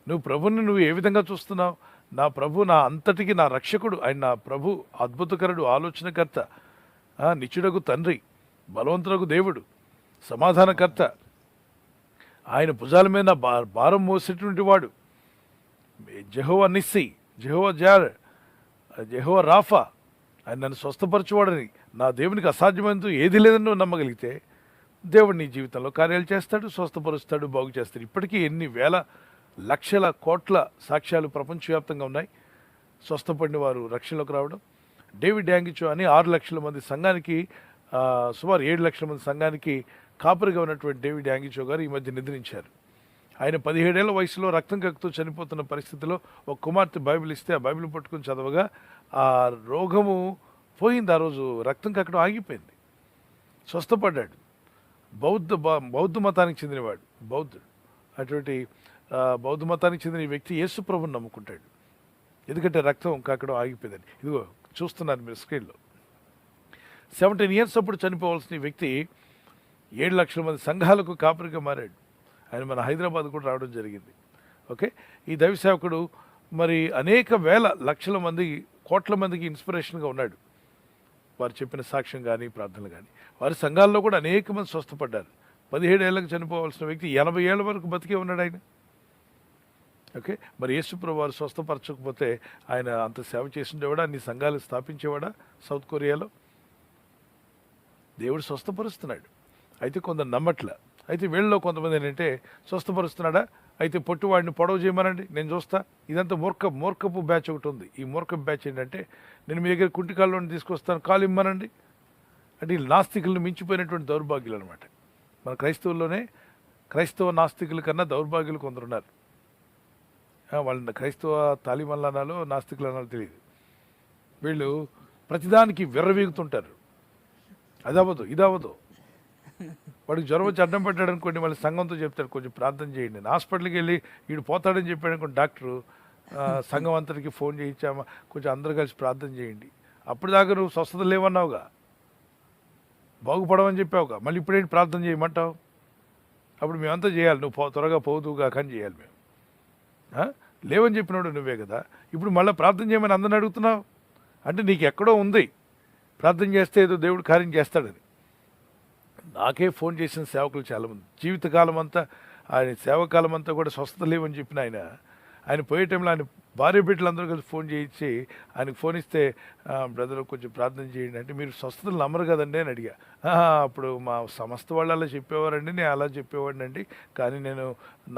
నువ్వు ప్రభుని నువ్వు ఏ విధంగా చూస్తున్నావు? నా ప్రభు నా అంతటికి నా రక్షకుడు, ఆయన నా ప్రభు అద్భుతకరుడు, ఆలోచనకర్త, నిత్యుడకు తండ్రి, బలవంతుడకు దేవుడు, సమాధానకర్త, ఆయన భుజాల మీద భారం మోసేటువంటి వాడు, జెహోవా నిస్సి, జెహోవా జార్, జెహోవా రాఫా, ఆయన నన్ను స్వస్థపరచువాడని, నా దేవునికి అసాధ్యమైనందుకు ఏది లేదని నువ్వు నమ్మగలిగితే దేవుడు నీ జీవితంలో కార్యాలు చేస్తాడు, స్వస్థపరుస్తాడు, బాగు చేస్తాడు. ఇప్పటికీ ఎన్ని వేల లక్షల కోట్ల సాక్ష్యాలు ప్రపంచవ్యాప్తంగా ఉన్నాయి స్వస్థపడిన వారు రక్షణలోకి రావడం. డేవిడ్ యాంగిచో అని 6 లక్షల మంది సంఘానికి, సుమారు 7 లక్షల మంది సంఘానికి కాపరిగా ఉన్నటువంటి డేవిడ్ యాంగిచో గారు ఈ మధ్య నిద్రించారు. ఆయన 17 ఏళ్ల వయసులో రక్తం కక్కుతూ చనిపోతున్న పరిస్థితిలో ఒక కుమార్తె బైబిల్ ఇస్తే ఆ బైబిల్ పట్టుకుని చదవగా ఆ రోగము పోయింది. ఆ రోజు రక్తం కక్కడం ఆగిపోయింది, స్వస్థపడ్డాడు. బౌద్ధ మతానికి చెందినవాడు, బౌద్ధుడు. అటువంటి బౌద్ధ మతానికి చెందిన ఈ వ్యక్తి యేసు ప్రభుని నమ్ముకుంటాడు. ఎందుకంటే రక్తం కక్కడం ఆగిపోయిందని. ఇదిగో చూస్తున్నారు మీరు స్క్రీన్లో. 17 ఇయర్స్ అప్పుడు చనిపోవాల్సిన ఈ వ్యక్తి 7 లక్షల మంది సంఘాలకు కాపరిగా మారాడు. ఆయన మన హైదరాబాద్ కూడా రావడం జరిగింది. ఓకే, ఈ దైవ సేవకుడు మరి అనేక వేల లక్షల మంది, కోట్ల మందికి ఇన్స్పిరేషన్గా ఉన్నాడు. వారు చెప్పిన సాక్ష్యం కానీ ప్రార్థనలు కానీ. వారి సంఘాల్లో కూడా అనేక మంది స్వస్థపడ్డారు. 17 ఏళ్ళకు చనిపోవాల్సిన వ్యక్తి 80 ఏళ్ళ వరకు బతికే ఉన్నాడు ఆయన. ఓకే, మరి యేసుప్రభు వారు స్వస్థపరచకపోతే ఆయన అంత సేవ చేసిండేవాడా, అన్ని సంఘాలు స్థాపించేవాడా సౌత్ కొరియాలో? దేవుడు స్వస్థపరుస్తున్నాడు. అయితే కొందరు నమ్మట్ల. అయితే వీళ్ళలో కొంతమంది ఏంటంటే స్వస్థపరుస్తున్నాడా, అయితే పొట్టివాడిని పొడవు చేయమనండి నేను చూస్తా. ఇదంతా మూర్ఖపు బ్యాచ్ ఒకటి ఉంది. ఈ మూర్ఖపు బ్యాచ్ ఏంటంటే నేను మీ దగ్గర కుంటికాల్లో తీసుకొస్తాను, కాలు ఇమ్మనండి అంటే వీళ్ళు నాస్తికులను మించిపోయినటువంటి దౌర్భాగ్యులు అనమాట. మన క్రైస్తవుల్లోనే క్రైస్తవ నాస్తికుల కన్నా దౌర్భాగ్యులు కొందరు ఉన్నారు. వాళ్ళని క్రైస్తవ తాలిమన్లు అనాలో నాస్తికులు అనాలో తెలియదు. వీళ్ళు ప్రతిదానికి విర్రవీగుతుంటారు. అది అవ్వదు, ఇది అవ్వదు. వాడికి జ్వరం వచ్చి అడ్డం పెట్టాడు అనుకోండి, మళ్ళీ సంఘంతో చెప్తాడు కొంచెం ప్రార్థన చేయండి. హాస్పిటల్కి వెళ్ళి వీడు పోతాడని చెప్పాడు అనుకోండి, డాక్టరు సంఘం అంతటికి ఫోన్ చేయించామా, కొంచెం అందరూ కలిసి ప్రార్థన చేయండి. అప్పుడు దాకా నువ్వు స్వస్థత లేవన్నావుగా, బాగుపడమని చెప్పావుగా, మళ్ళీ ఇప్పుడేంటి ప్రార్థన చేయమంటావు? అప్పుడు మేమంతా చేయాలి, నువ్వు త్వరగా పోదుగా కానీ చేయాలి మేము. లేవని చెప్పినాడు నువ్వే కదా, ఇప్పుడు మళ్ళీ ప్రార్థన చేయమని అందరిని అడుగుతున్నావు అంటే నీకు ఎక్కడో ఉంది ప్రార్థన చేస్తే ఏదో దేవుడు కార్యం చేస్తాడని. నాకే ఫోన్ చేసిన సేవకులు చాలామంది జీవితకాలం అంతా, ఆయన సేవకాలం అంతా కూడా స్వస్థత లేవని చెప్పిన ఆయన పోయే టైంలో ఆయన భార్య బిడ్డలందరూ కలిసి ఫోన్ చేయించి ఆయనకు ఫోన్ ఇస్తే, బ్రదర్ కొంచెం ప్రార్థన చేయండి అంటే, మీరు స్వస్థతలు నమ్మరు కదండి అని అడిగా. అప్పుడు మా సమస్త వాళ్ళు అలా చెప్పేవారండి, నేను అలా చెప్పేవాడిని అండి, కానీ నేను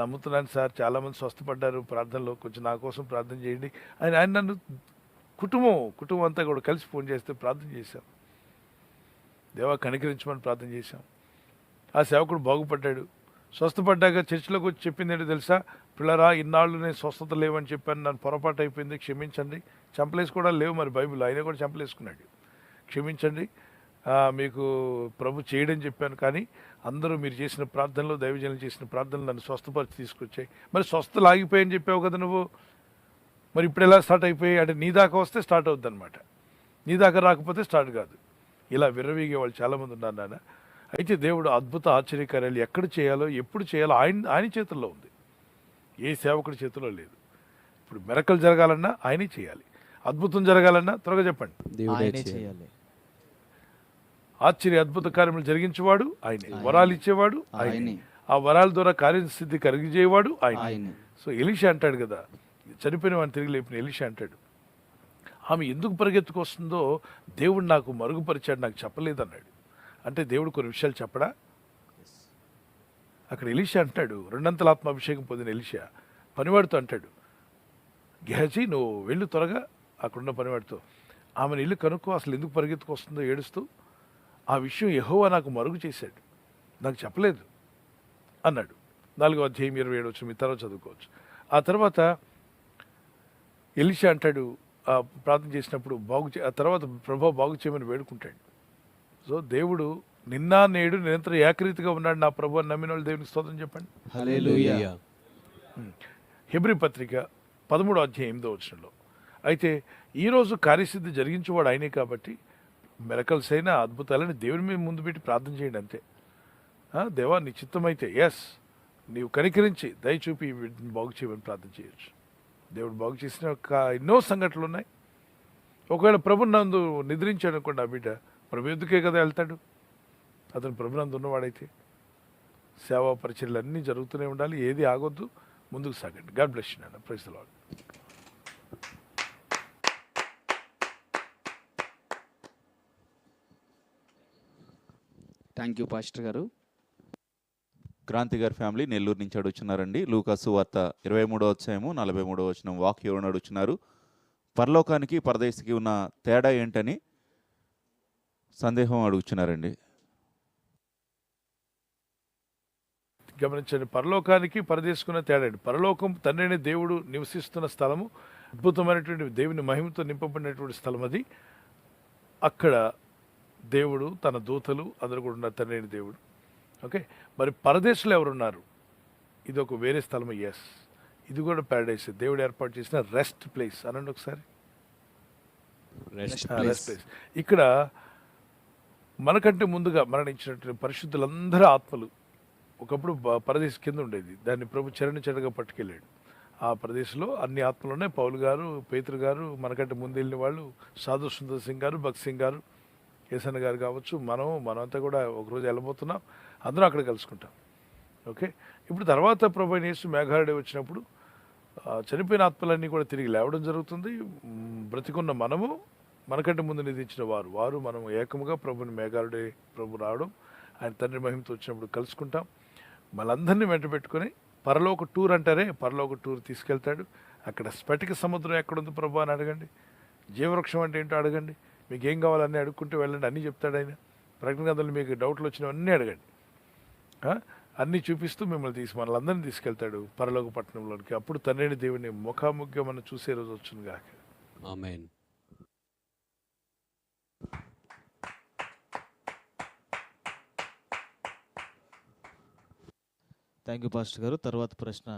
నమ్ముతున్నాను సార్, చాలామంది స్వస్థపడ్డారు ప్రార్థనలో, కొంచెం నా కోసం ప్రార్థన చేయండి ఆయన నన్ను కుటుంబం అంతా కూడా కలిసి ఫోన్ చేస్తే ప్రార్థన చేశాం. దేవా కనికరించమని ప్రార్థన చేశాం. ఆ సేవకుడు బాగుపడ్డాడు. స్వస్థపడ్డాక చర్చిలోకి వచ్చి చెప్పింది ఏంటో తెలుసా, పిల్లరా ఇన్నాళ్ళు నేను స్వస్థత లేవని చెప్పాను, నన్ను పొరపాటు అయిపోయింది, క్షమించండి. చంపలేసుకోవడం లేవు మరి బైబిల్, ఆయన కూడా చంపలేసుకున్నాడు. క్షమించండి, మీకు ప్రభు చేయడం చెప్పాను, కానీ అందరూ మీరు చేసిన ప్రార్థనలు, దైవజనులు చేసిన ప్రార్థనలు నన్ను స్వస్థపరిచి తీసుకొచ్చాయి. మరి స్వస్థతలు ఆగిపోయాయని చెప్పావు కదా నువ్వు, మరి ఇప్పుడు ఎలా స్టార్ట్ అయిపోయాయి అంటే నీ దాకా వస్తే స్టార్ట్ అవుద్ది అనమాట, నీ దాకా రాకపోతే స్టార్ట్ కాదు. ఇలా విర్రవీగే వాళ్ళు చాలామంది ఉన్నారు నాన్న. అయితే దేవుడు అద్భుత ఆశ్చర్యకార్యాలు ఎక్కడ చేయాలో, ఎప్పుడు చేయాలో ఆయన చేతుల్లో ఉంది, ఏ సేవకుడి చేతిలో లేదు. ఇప్పుడు మిరకలు జరగాలన్నా ఆయనే చేయాలి, అద్భుతం జరగాలన్నా త్వరగా చెప్పండి ఆయనే చేయాలి. ఆశ్చర్య అద్భుత కార్యములు జరిగించేవాడు ఆయనే, వరాలు ఇచ్చేవాడు ఆయనే, ఆ వరాల ద్వారా కార్యసిద్ధి కలిగజేయవాడు ఆయనే. సో ఎలీషా అంటాడు కదా, చనిపోయిన వాడిని తిరిగి లేపిన ఎలీషా అంటాడు, ఆమె ఎందుకు పరిగెత్తుకొస్తుందో దేవుడు నాకు మరుగుపరిచాడు, నాకు చెప్పలేదన్నాడు. అంటే దేవుడు కొన్ని విషయాలు చెప్పడా? అక్కడ ఎలీషా అంటాడు, రెండంతల ఆత్మ అభిషేకం పొందిన ఎలీషా పనివాడితో అంటాడు, గెహజీ నువ్వు వెళ్ళు త్వరగా అక్కడున్న పనివాడితో ఆమెను ఇల్లు కనుక్కో, అసలు ఎందుకు పరిగెత్తుకొస్తుందో ఏడుస్తూ. ఆ విషయం యెహోవా నాకు మరుగు చేశాడు, నాకు చెప్పలేదు అన్నాడు. 4వ అధ్యాయం 27 వచ్చిన మీ తర్వాత చదువుకోవచ్చు. ఆ తర్వాత ఎలీషా అంటాడు, ప్రార్థన చేసినప్పుడు ఆ తర్వాత ప్రభావ బాగు చేయమని వేడుకుంటాడు. సో దేవుడు నిన్న నేడు నిరంతరం ఏకరీతిగా ఉన్నాడు నా ప్రభు అని నమ్మిన వాళ్ళు దేవునికి స్తోత్రం చెప్పండి. హల్లెలూయా. హెబ్రీ పత్రిక 13వ అధ్యాయం 8వ వచనంలో అయితే ఈరోజు కార్యసిద్ధి జరిగించేవాడు ఆయనే కాబట్టి మిరకల్స్ అయినా అద్భుతాలని దేవుని మీద ముందు పెట్టి ప్రార్థన చేయండి అంతే. దేవా నీ చిత్తమైతే నీవు కనికరించి దయ చూపి వీటిని బాగు చేయమని ప్రార్థన చేయొచ్చు. దేవుడు బాగు చేసిన ఎన్నో సంఘటనలు ఉన్నాయి. ఒకవేళ ప్రభు నందు నిద్రించాడు అనుకోండి, ఆ బిడ్డ ప్రభు ఎందుకే కదా వెళ్తాడు. అతను ప్రభు నందు ఉన్నవాడైతే సేవా పరిచర్యలు అన్నీ జరుగుతూనే ఉండాలి, ఏది ఆగొద్దు, ముందుకు సాగండి. గాడ్ బ్లెస్ యు నాన్న. Praise the Lord. Thank you pastor గారు. క్రాంతి గారి ఫ్యామిలీ నెల్లూరు నుంచి అడుగుతున్నారండి. లూకాసు వార్త 23వ అధ్యాయము 43వ వచనం వాక్యం అడుగుతున్నారు. పరలోకానికి పరదేశికి ఉన్న తేడా ఏంటని సందేహం అడుగుతున్నారండి. గమనించండి, పరలోకానికి పరదేశుకున్న తేడా. పరలోకం తండ్రి అనే దేవుడు నివసిస్తున్న స్థలము, అద్భుతమైనటువంటి దేవుని మహిమతో నింపబడినటువంటి స్థలం అది. అక్కడ దేవుడు తన దూతలు అందరూ కూడా ఉన్నారు, తండ్రి అయిన దేవుడు. ఓకే, మరి పరదేశంలో ఎవరున్నారు? ఇది ఒక వేరే స్థలం. ఇది కూడా ప్యారడైస్, దేవుడు ఏర్పాటు చేసిన రెస్ట్ ప్లేస్. అనండి ఒకసారి, రెస్ట్ ప్లేస్. ఇక్కడ మనకంటే ముందుగా మరణించినటువంటి పరిశుద్ధులందరూ ఆత్మలు ఒకప్పుడు పరదేశం కింద ఉండేది. దాన్ని ప్రభు చెరగా పట్టుకెళ్ళాడు. ఆ ప్రదేశంలో అన్ని ఆత్మలు ఉన్నాయి. పౌలు గారు, పేతురు గారు, మనకంటే ముందు వెళ్ళిన వాళ్ళు, సాధు సుందర్ సింగ్ గారు, భగత్ సింగ్ గారు, కేసన్న గారు కావచ్చు, మనమంతా కూడా ఒకరోజు వెళ్ళబోతున్నాం. అందరం అక్కడ కలుసుకుంటాం. ఓకే, ఇప్పుడు తర్వాత ప్రభు అయిన యేసు మేఘారుడే వచ్చినప్పుడు చనిపోయిన ఆత్మలన్నీ కూడా తిరిగి లేవడం జరుగుతుంది. బ్రతికున్న మనము, మనకంటే ముందు నిధించిన వారు మనం ఏకముగా ప్రభుని మేఘారుడే ప్రభు రావడం, ఆయన తండ్రి మహిమతో వచ్చినప్పుడు కలుసుకుంటాం. మనందరినీ వెంట పెట్టుకొని పరలోక టూర్ అంటారే, పరలోక టూర్ తీసుకెళ్తాడు. అక్కడ స్ఫటిక సముద్రం ఎక్కడుంది ప్రభు అని అడగండి. జీవవృక్షం అంటే ఏంటో అడగండి. మీకు ఏం కావాలన్నీ అడుక్కుంటూ వెళ్ళండి, అన్నీ చెప్తాడు ఆయన. ప్రకటన గ్రంథంలో మీకు డౌట్లు వచ్చినవన్నీ అడగండి, అన్నీ చూపిస్తూ మిమ్మల్ని మనలందరినీ తీసుకెళ్తాడు పరలోక పట్టణంలోనికి. అప్పుడు తండ్రి దేవుని ముఖాముఖిగా మనం చూసే రోజు వచ్చింది కాక. ఆమేన్. థ్యాంక్ యూ పాస్టర్ గారు. తర్వాత ప్రశ్న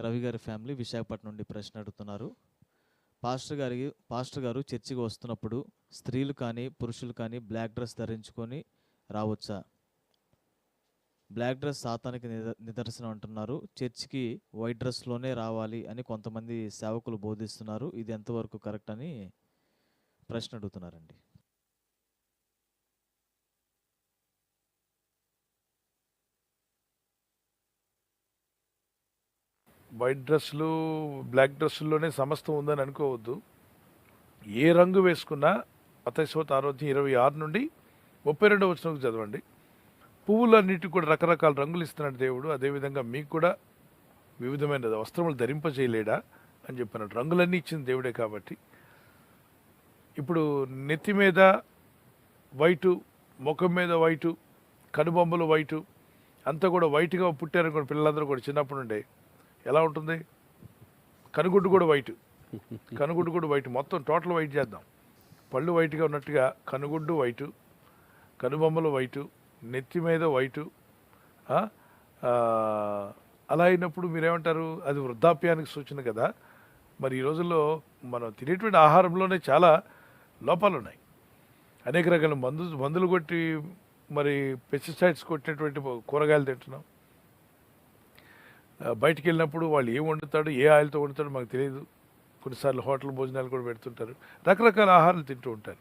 రవి గారి ఫ్యామిలీ విశాఖపట్నం నుండి ప్రశ్న అడుగుతున్నారు. పాస్టర్ గారు చర్చికి వస్తున్నప్పుడు స్త్రీలు కానీ పురుషులు కానీ బ్లాక్ డ్రెస్ ధరించుకొని రావచ్చా? బ్లాక్ డ్రెస్ సాతానికి నిదర్శనం అంటున్నారు. చర్చికి వైట్ డ్రెస్లోనే రావాలి అని కొంతమంది సేవకులు బోధిస్తున్నారు. ఇది ఎంతవరకు కరెక్ట్ అని ప్రశ్న అడుగుతున్నారండి. వైట్ డ్రెస్సులు, బ్లాక్ డ్రెస్సుల్లోనే సమస్తం ఉందని అనుకోవద్దు. ఏ రంగు వేసుకున్నా మత్తయి 6:26 నుండి 32వ వచనం చదవండి. పువ్వులన్నిటికి కూడా రకరకాల రంగులు ఇస్తున్నాడు దేవుడు. అదేవిధంగా మీకు కూడా వివిధమైన వస్త్రములు ధరింపజేయలేడా అని చెప్పినట్టు రంగులన్నీ ఇచ్చింది దేవుడే. కాబట్టి ఇప్పుడు నెత్తి మీద వైటు, ముఖం మీద వైటు, కనుబొమ్మలు వైటు, అంతా కూడా వైట్గా పుట్టారనుకోండి పిల్లలందరూ కూడా చిన్నప్పటి నుండే ఎలా ఉంటుంది? కనుగుడ్డు కూడా వైట్, కనుగుడ్డు కూడా వైట్, మొత్తం టోటల్ వైట్ చేద్దాం. పళ్ళు వైట్గా ఉన్నట్టుగా కనుగుడ్డు వైటు, కనుబొమ్మలు వైటు, నెత్తి మీద వైటు. అలా అయినప్పుడు మీరేమంటారు? అది వృద్ధాప్యానికి సూచన కదా. మరి ఈ రోజుల్లో మనం తినేటువంటి ఆహారంలోనే చాలా లోపాలు ఉన్నాయి. అనేక రకాల మందులు కొట్టి మరి పెస్టిసైడ్స్ కొట్టినటువంటి కూరగాయలు తింటున్నాం. బయటికి వెళ్ళినప్పుడు వాళ్ళు ఏం వండుతాడు, ఏ ఆయిల్తో వండుతాడో మాకు తెలియదు. కొన్నిసార్లు హోటల్ భోజనాలు కూడా పెడుతుంటారు. రకరకాల ఆహారాలు తింటూ ఉంటారు.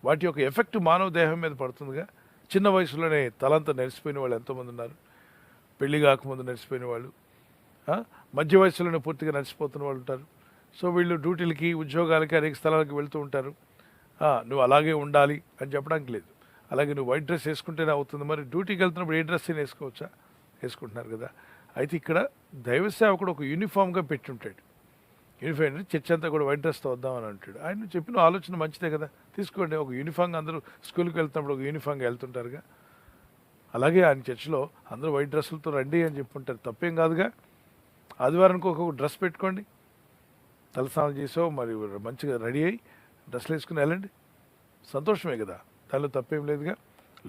వాటి యొక్క ఎఫెక్ట్ మానవ దేహం మీద పడుతుందిగా. చిన్న వయసులోనే తలంతా నెరిసిపోయిన వాళ్ళు ఎంతోమంది ఉన్నారు. పెళ్లి కాకముందు నెరిసిపోయిన వాళ్ళు, మధ్య వయసులోనే పూర్తిగా నడిచిపోతున్న వాళ్ళు ఉంటారు. సో వీళ్ళు డ్యూటీలకి, ఉద్యోగాలకి, అనేక స్థలాలకు వెళ్తూ ఉంటారు. నువ్వు అలాగే ఉండాలి అని చెప్పడానికి లేదు. అలాగే నువ్వు వైట్ డ్రెస్ వేసుకుంటేనే అవుతుంది. మరి డ్యూటీకి వెళ్తున్నప్పుడు ఏ డ్రెస్ అయినా వేసుకోవచ్చా? వేసుకుంటున్నారు కదా. అయితే ఇక్కడ దైవ సేవకుడు ఒక యూనిఫామ్గా పెట్టి ఉంటాడు. యూనిఫామ్ అంటే చర్చ్ అంతా కూడా వైట్ డ్రెస్తో వద్దామని అంటాడు. ఆయన చెప్పిన ఆలోచన మంచిదే కదా, తీసుకోండి. ఒక యూనిఫామ్ అందరూ స్కూల్కి వెళ్తున్నప్పుడు ఒక యూనిఫామ్గా వెళ్తుంటారుగా, అలాగే ఆయన చర్చిలో అందరూ వైట్ డ్రెస్సులతో రండి అని చెప్పుంటారు, తప్పేం కాదుగా. ఆదివారానికి ఒక డ్రెస్ పెట్టుకోండి, తలస్నానం చేసో మరి మంచిగా రెడీ అయ్యి డ్రెస్సులు వేసుకుని వెళ్ళండి, సంతోషమే కదా, దానిలో తప్పేం లేదుగా.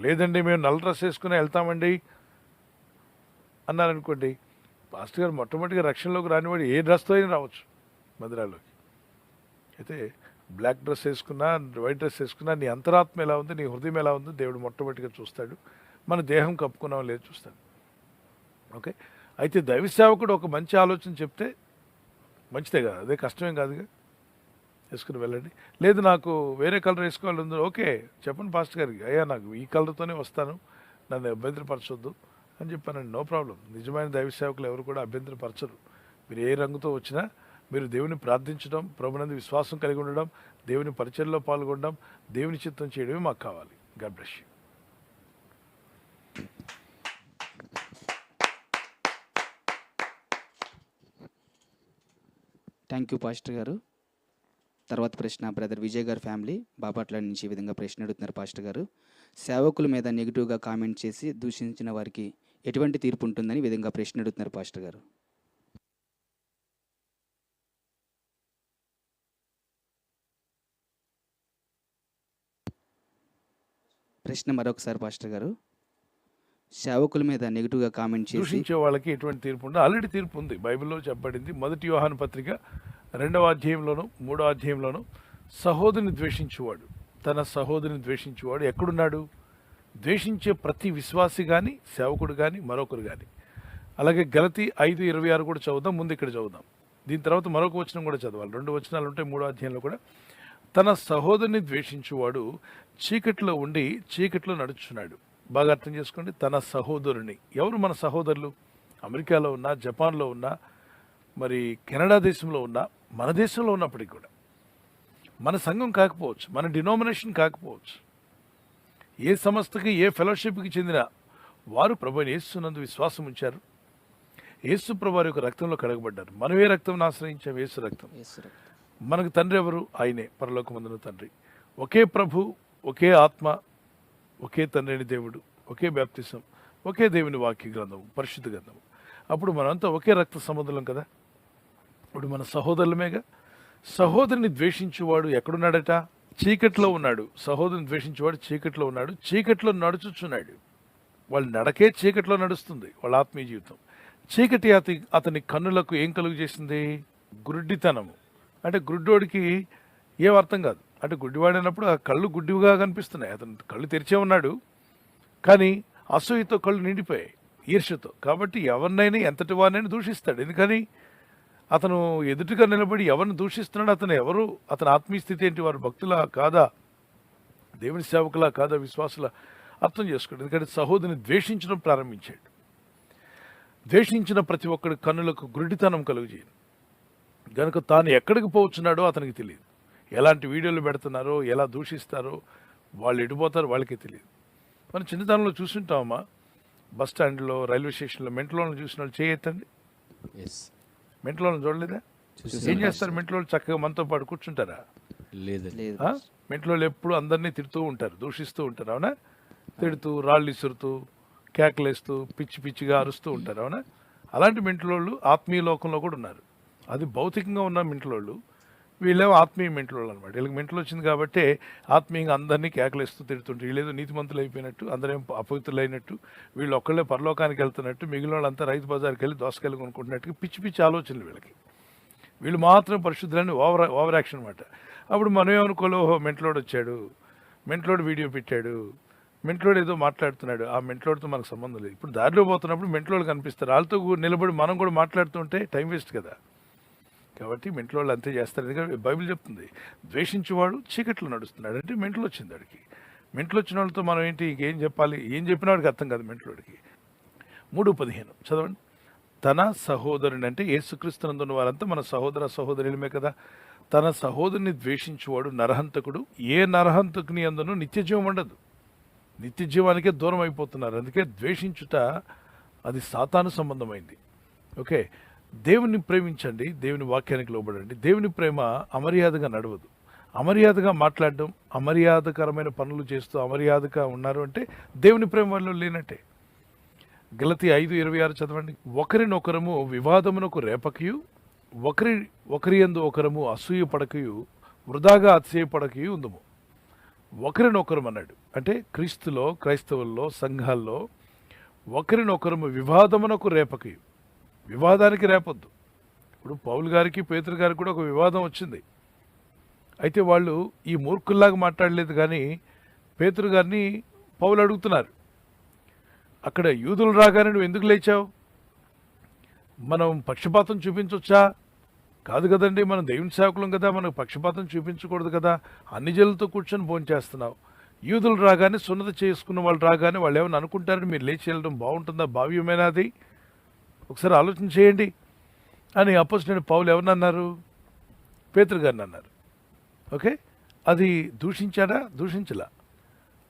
లేదండి మేము నల్ల డ్రెస్ వేసుకుని వెళ్తామండి అన్నారనుకోండి, పాస్టర్ గారు మొట్టమొదటిగా రక్షణలోకి రానివాడు ఏ డ్రెస్తో అయినా రావచ్చు మందిరాల్లోకి. అయితే బ్లాక్ డ్రెస్ వేసుకున్నా వైట్ డ్రెస్ వేసుకున్నా నీ అంతరాత్మ ఎలా ఉంది, నీ హృదయం ఎలా ఉందో దేవుడు మొట్టమొదటిగా చూస్తాడు, మన దేహం కప్పుకున్నాం లేదు చూస్తాడు. ఓకే, అయితే దైవ సేవకుడు ఒక మంచి ఆలోచన చెప్తే మంచిదే కదా, అదే కష్టమేం కాదుగా, వేసుకుని వెళ్ళండి. లేదు నాకు వేరే కలర్ వేసుకోవాలి ఉంది, ఓకే చెప్పండి పాస్టర్ గారికి, అయ్యా నాకు ఈ కలర్తోనే వస్తాను, నన్ను అభ్యంతరపరచొద్దు అని చెప్పానండి, నో ప్రాబ్లం. నిజమైన దైవ సేవకులు ఎవరు కూడా అభ్యంతరపరచరు. మీరు ఏ రంగుతో వచ్చినా మీరు దేవుని ప్రార్థించడం, ప్రభునందు విశ్వాసం కలిగి ఉండడం, దేవుని పరిచర్యలో పాల్గొనడం, దేవుని చిత్తం చేయడమే మాకు కావాలి. God bless you. Thank you pastor గారు. తర్వాత ప్రశ్న బ్రదర్ విజయ్ గారి ఫ్యామిలీ బాపట్ల నుంచి ఈ విధంగా ప్రశ్న అడుగుతున్నారు పాస్టర్ గారు. సేవకుల మీద నెగిటివ్గా కామెంట్ చేసి దూషించిన వారికి ఎటువంటి తీర్పు ఉంటుందని ఈ విధంగా ప్రశ్న అడుగుతున్నారు పాస్టర్ గారు. ప్రశ్న మరొకసారి పాస్టర్ గారు, సేవకుల మీద నెగిటివ్గా కామెంట్ చేసి దూషించే వాళ్ళకి ఎటువంటి తీర్పు ఉండదు, ఆల్రెడీ తీర్పు ఉంది, బైబిల్లో చెప్పబడింది. 1 యోహాను పత్రిక 2వ అధ్యాయంలోను 3వ అధ్యాయంలోను సహోదరుని ద్వేషించేవాడు, తన సహోదరుని ద్వేషించేవాడు ఎక్కడున్నాడు? ద్వేషించే ప్రతి విశ్వాసి కానీ, సేవకుడు కానీ, మరొకరు కానీ. అలాగే గలతీ 5:26 కూడా చదువుదాం, ముందు ఇక్కడ చదువుదాం, దీని తర్వాత మరొక వచనం కూడా చదవాలి. 2 వచనాలు ఉంటాయి 3వ అధ్యాయంలో కూడా. తన సహోదరుని ద్వేషించేవాడు చీకట్లో ఉండి చీకట్లో నడుచున్నాడు. బాగా అర్థం చేసుకోండి, తన సహోదరుని. ఎవరు మన సహోదరులు? అమెరికాలో ఉన్నా, జపాన్లో ఉన్నా, మరి కెనడా దేశంలో ఉన్నా, మన దేశంలో ఉన్నప్పటికీ కూడా, మన సంఘం కాకపోవచ్చు, మన డినామినేషన్ కాకపోవచ్చు, ఏ సంస్థకి ఏ ఫెలోషిప్కి చెందిన వారు ప్రభువైన యేసునందు విశ్వాసం ఉంచారు, యేసు ప్రభు వారి యొక్క రక్తంలో కడగబడ్డారు. మనం ఏ రక్తం ఆశ్రయించాం? యేసు రక్తం. మనకు తండ్రి ఎవరు? ఆయనే, పరలోకమందున తండ్రి. ఒకే ప్రభు, ఒకే ఆత్మ, ఒకే తండ్రి అని దేవుడు, ఒకే బాప్తిసం, ఒకే దేవుని వాక్య గ్రంథము, పరిశుద్ధ గ్రంథము. అప్పుడు మనంతా ఒకే రక్త సముద్రం కదా. ఇప్పుడు మన సహోదరులమేగా. సహోదరుని ద్వేషించేవాడు ఎక్కడున్నాడట? చీకట్లో ఉన్నాడు. సహోదరుని ద్వేషించేవాడు చీకట్లో ఉన్నాడు, చీకట్లో నడుచుచున్నాడు. వాళ్ళ నడకే చీకట్లో నడుస్తుంది, వాళ్ళ ఆత్మీయ జీవితం. చీకటి అతని కన్నులకు ఏం కలుగు చేసింది? గుడ్డితనము. అంటే గుడ్డోడికి ఏం అర్థం కాదు. అంటే గుడ్డివాడైనప్పుడు ఆ కళ్ళు గుడ్డివిగా కనిపిస్తున్నాయి. అతను కళ్ళు తెరిచే ఉన్నాడు, కానీ అసూయతో కళ్ళు నిండిపోయాయి, ఈర్ష్యతో. కాబట్టి ఎవరినైనా ఎంతటి వారినైనా దూషిస్తాడు. ఎందుకని? అతను ఎదుటిగా నిలబడి ఎవరిని దూషిస్తున్నాడు? అతను ఎవరు? అతని ఆత్మీయ స్థితి ఏంటి? వారు భక్తులా కాదా, దేవుని సేవకులా కాదా, విశ్వాసులా? అర్థం చేసుకోండి. ఎందుకంటే సహోదరుని ద్వేషించడం ప్రారంభించాడు. ద్వేషించిన ప్రతి ఒక్కడి కన్నులకు గుడ్డితనం కలుగజేయను గనుక తాను ఎక్కడికి పోవచ్చున్నాడో అతనికి తెలియదు. ఎలాంటి వీడియోలు పెడుతున్నారో, ఎలా దూషిస్తారో, వాళ్ళు ఎడిపోతారో వాళ్ళకే తెలియదు. మనం చిన్నతనంలో చూస్తుంటామమ్మా, బస్ స్టాండ్లో, రైల్వే స్టేషన్లో మెంటలోని చూసిన వాళ్ళు చేయొద్దండి. మెంటలోని చూడలేదా? ఏం చేస్తారు మెంటలో? చక్కగా మనతో పాటు కూర్చుంటారా? లేదు. మెంటలో ఎప్పుడు అందరినీ తిడుతూ ఉంటారు, దూషిస్తూ ఉంటారు, అవునా? తిడుతూ, రాళ్ళు ఇసురుతూ, కేకలేస్తూ, పిచ్చి పిచ్చిగా అరుస్తూ ఉంటారు, అవునా? అలాంటి మెంటలోళ్ళు ఆత్మీయ లోకంలో కూడా ఉన్నారు. అది భౌతికంగా ఉన్న మెంటలోళ్ళు, వీళ్ళేమో ఆత్మీయ మెంటలోళ్ళు అనమాట. వీళ్ళకి మెంటలు వచ్చింది కాబట్టి ఆత్మీయంగా అందరినీ కేకలేస్తూ తిడుతుంటారు. వీళ్ళేదో నీతిమంతులు అయిపోయినట్టు, అందరేం అపవిత్రులు అయినట్టు, వీళ్ళు ఒక్కళ్ళే పరలోకానికి వెళ్తున్నట్టు, మిగిలిన వాళ్ళంతా రైతు బజార్కి వెళ్ళి దోసకాయలు కొనుక్కుంటున్నట్టు పిచ్చి పిచ్చి ఆలోచనలు వీళ్ళకి. వీళ్ళు మాత్రం పరిశుద్ధులని ఓవర్ యాక్షన్ అనమాట. అప్పుడు మనం ఏమనుకోలో, మెంటలోడు వచ్చాడు, మెంటలోడు వీడియో పెట్టాడు, మెంటలోడు ఏదో మాట్లాడుతున్నాడు, ఆ మెంటలోడితో మనకు సంబంధం లేదు. ఇప్పుడు దారిలో పోతున్నప్పుడు మెంటలోడు కనిపిస్తారు, వాళ్ళతో నిలబడి మనం కూడా మాట్లాడుతుంటే టైం వేస్ట్ కదా. కాబట్టి మెంటలోళ్ళు అంతే చేస్తారు. ఎందుకంటే బైబిల్ చెప్తుంది, ద్వేషించేవాడు చీకట్లో నడుస్తున్నాడు. అంటే మెంటలు వచ్చింది వాడికి. మెంటలు వచ్చిన వాళ్ళతో మనం ఏంటి, ఇంకేం చెప్పాలి? ఏం చెప్పిన వాడికి అర్థం కాదు మెంటలోడికి. 3:15 చదవండి. తన సహోదరుని, అంటే యేసుక్రీస్తునందున్న వారంతా మన సహోదర సహోదరులమే కదా. తన సహోదరుని ద్వేషించేవాడు నరహంతకుడు, ఏ నరహంతకుని అందును నిత్యజీవం ఉండదు. నిత్యజీవానికే దూరం అయిపోతున్నారు. అందుకే ద్వేషించుట అది సాతాను సంబంధమైంది. ఓకే, దేవుని ప్రేమించండి, దేవుని వాక్యానికి లోబడండి. దేవుని ప్రేమ అమర్యాదగా నడవదు. అమర్యాదగా మాట్లాడడం, అమర్యాదకరమైన పనులు చేస్తూ అమర్యాదగా ఉన్నారు అంటే దేవుని ప్రేమ వాళ్ళు లేనట్టే. గలతీ 5:26 చదవండి. ఒకరినొకరము వివాదమునకు రేపకయు, ఒకరి యందు ఒకరము అసూయ పడకయు, వృధాగా అతిశయపడకయు ఉందము. ఒకరినొకరం అన్నాడు అంటే క్రీస్తులో, క్రైస్తవుల్లో, సంఘాల్లో ఒకరినొకరము వివాదమునకు రేపకయు. వివాదానికి రేపొద్దు. ఇప్పుడు పౌలు గారికి, పేతురు గారికి కూడా ఒక వివాదం వచ్చింది. అయితే వాళ్ళు ఈ మూర్ఖుల్లాగా మాట్లాడలేదు, కానీ పేతురు గారిని పౌలు అడుగుతున్నారు, అక్కడ యూదులు రాగానే నువ్వు ఎందుకు లేచావు? మనం పక్షపాతం చూపించవచ్చా? కాదు కదండి, మనం దేవుని సేవకులం కదా, మనకు పక్షపాతం చూపించకూడదు కదా. అన్ని జనులతో కూర్చొని భోంచేస్తున్నావు. యూదులు రాగానే, సున్నతి చేసుకున్న వాళ్ళు రాగానే వాళ్ళు ఏమైనా అనుకుంటారని మీరు లేచి వెళ్ళడం బాగుంటుందా? భావ్యమేనా అది? ఒకసారి ఆలోచన చేయండి అని అపోజిట్ పౌలు ఎవరినన్నారు? పేతురు గారిని అన్నారు. ఓకే, అది దూషించాడా? దూషించలా.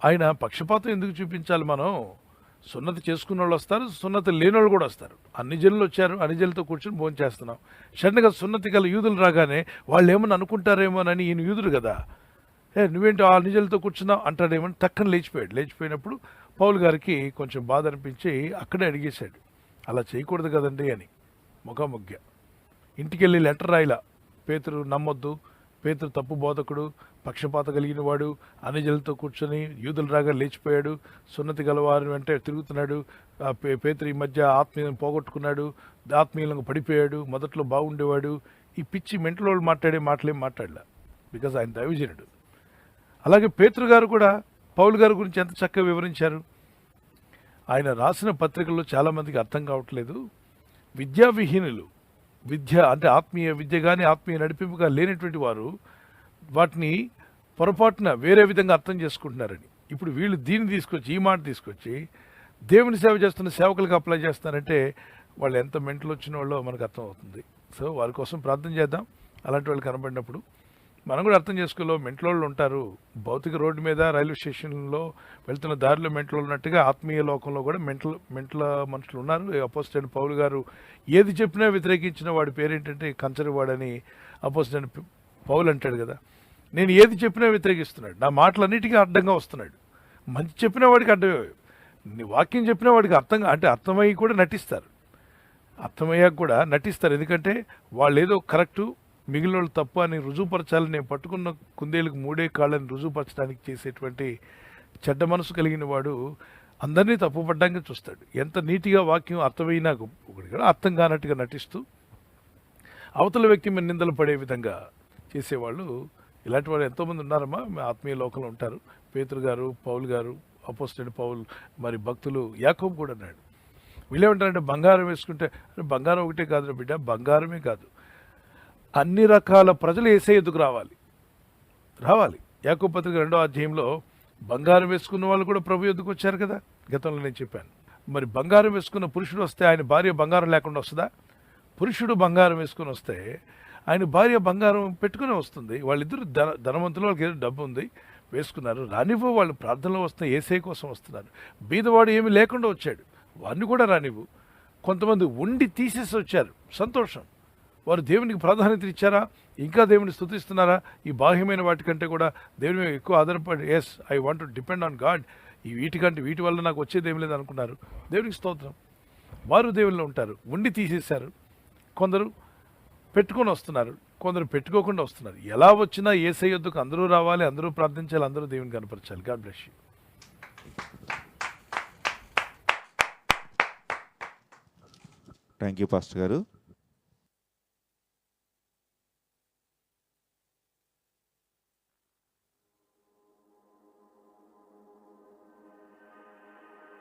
ఆయన పక్షపాతం ఎందుకు చూపించాలి? మనం సున్నతి చేసుకున్న వాళ్ళు వస్తారు, సున్నతి లేని వాళ్ళు కూడా వస్తారు. అన్ని జనులు వచ్చారు, అన్ని జనులతో కూర్చొని భోజనం చేస్తున్నాం. సడన్గా సున్నతి గల యూదులు రాగానే వాళ్ళు ఏమని అనుకుంటారేమోనని, ఈయన యూదుడు కదా, నువ్వేంటి ఆ అన్ని జనులతో కూర్చున్నావు అంటాడేమని టక్కన లేచిపోయాడు. లేచిపోయినప్పుడు పౌలు గారికి కొంచెం బాధ అనిపించి అక్కడే అడిగేశాడు, అలా చేయకూడదు కదండి అని. ముఖాముగ్గా ఇంటికి వెళ్ళి లెటర్ రాయిలా, పేతురు నమ్మొద్దు, పేతురు తప్పు బోధకుడు, పక్షపాత కలిగిన వాడు, అన్యజనులతో కూర్చొని యూదులు రాగా లేచిపోయాడు, సున్నతి గలవారి వెంటే తిరుగుతున్నాడు, పేతురు ఈ మధ్య ఆత్మీయులను పోగొట్టుకున్నాడు, ఆత్మీయులను పడిపోయాడు, మొదట్లో బాగుండేవాడు. ఈ పిచ్చి మెంటల్ వాళ్ళు మాట్లాడే మాటలేం మాట్లాడలే, బికాజ్ ఆయన దైవజనుడు. అలాగే పేతురు గారు కూడా పౌలు గారి గురించి ఎంత చక్కగా వివరించారు. ఆయన రాసిన పత్రికల్లో చాలామందికి అర్థం కావట్లేదు. విద్యావిహీనులు, విద్య అంటే ఆత్మీయ విద్య కానీ ఆత్మీయ నడిపింపుగా లేనటువంటి వారు వాటిని పొరపాటున వేరే విధంగా అర్థం చేసుకుంటున్నారని. ఇప్పుడు వీళ్ళు దీన్ని తీసుకొచ్చి, ఈ మాట తీసుకొచ్చి దేవుని సేవ చేస్తున్న సేవకులకు అప్లై చేస్తున్నారంటే వాళ్ళు ఎంత మెంటల్ వచ్చిన వాళ్ళో మనకు అర్థం అవుతుంది. సో వారి కోసం ప్రార్థన చేద్దాం. అలాంటి వాళ్ళు కనబడినప్పుడు మనం కూడా అర్థం చేసుకోలో మెంటల్ వాళ్ళు ఉంటారు. భౌతిక రోడ్డు మీద, రైల్వే స్టేషన్లో వెళ్తున్న దారిలో మెంటల్ ఉన్నట్టుగా ఆత్మీయ లోకంలో కూడా మెంటల్ మనుషులు ఉన్నారు. అపోజిట్ పౌలు గారు ఏది చెప్పినా వ్యతిరేకించిన వాడి పేరేంటంటే కంచరివాడని అపోజిట్ పౌలు అంటాడు కదా. నేను ఏది చెప్పినా వ్యతిరేకిస్తున్నాడు, నా మాటలన్నిటికీ అడ్డంగా వస్తున్నాడు. మంచి చెప్పిన వాడికి అడ్డమే, నీ వాక్యం చెప్పిన వాడికి అర్థంగా అంటే అర్థమయ్యి కూడా నటిస్తారు, అర్థమయ్యాక కూడా నటిస్తారు. ఎందుకంటే వాళ్ళు ఏదో కరెక్టు, మిగిలిన వాళ్ళు తప్పు అని రుజువుపరచాలని, నేను పట్టుకున్న కుందేలకు 3 కాళ్ళని రుజువుపరచడానికి చేసేటువంటి చెడ్డ మనసు కలిగిన వాడు అందరినీ తప్పుపడ్డానికి చూస్తాడు. ఎంత నీట్గా వాక్యం అర్థమైనా ఒకటి కూడా అర్థం కానట్టుగా నటిస్తూ అవతల వ్యక్తి మీద నిందలు పడే విధంగా చేసేవాళ్ళు, ఇలాంటి వాళ్ళు ఎంతోమంది ఉన్నారమ్మా, ఆత్మీయ లోకంలో ఉంటారు. పేతురు గారు, పౌలు గారు, అపోజిట్ పౌలు, మరి భక్తులు యాకోబు కూడా అన్నాడు. వీళ్ళేమంటారంటే బంగారం వేసుకుంటే, బంగారం ఒకటే కాదు బిడ్డ, బంగారమే కాదు, అన్ని రకాల ప్రజలు యేసయ్య ఎదుకు రావాలి. యాకోబు పత్రిక 2వ అధ్యాయంలో బంగారం వేసుకున్న వాళ్ళు కూడా ప్రభు ఎదుకు వచ్చారు కదా, గతంలో నేను చెప్పాను. మరి బంగారం వేసుకున్న పురుషుడు వస్తే ఆయన భార్య బంగారం లేకుండా వస్తుందా? పురుషుడు బంగారం వేసుకుని వస్తే ఆయన భార్య బంగారం పెట్టుకునే వస్తుంది. వాళ్ళిద్దరు ధనవంతులు, వాళ్ళకి ఏదో డబ్బు ఉంది, వేసుకున్నారు. రానివ్వు, వాళ్ళు ప్రార్థనలో వస్తున్న యేసయ్య కోసం వస్తున్నారు. బీదవాడు ఏమీ లేకుండా వచ్చాడు, వాడిని కూడా రానివ్వు. కొంతమంది ఉండి తీసేసి వచ్చారు, సంతోషం. వారు దేవునికి ప్రాధాన్యత ఇచ్చారా? ఇంకా దేవుని స్తుతిస్తున్నారా? ఈ బాహ్యమైన వాటికంటే కూడా దేవుని మీద ఎక్కువ ఆధారపడి, yes I want to depend on God, ఈ వీటి వల్ల నాకు వచ్చేది ఏం లేదు అనుకున్నారు. దేవునికి స్తోత్రం. వారు దేవుల్లో ఉంటారు. ఉండి తీసేశారు. కొందరు పెట్టుకొని వస్తున్నారు, కొందరు పెట్టుకోకుండా వస్తున్నారు. ఎలా వచ్చినా యేసయ్య యొద్దకు అందరూ రావాలి, అందరూ ప్రార్థించాలి, అందరూ దేవుని కనపరచాలి. God bless you. Thank you pastor గారు.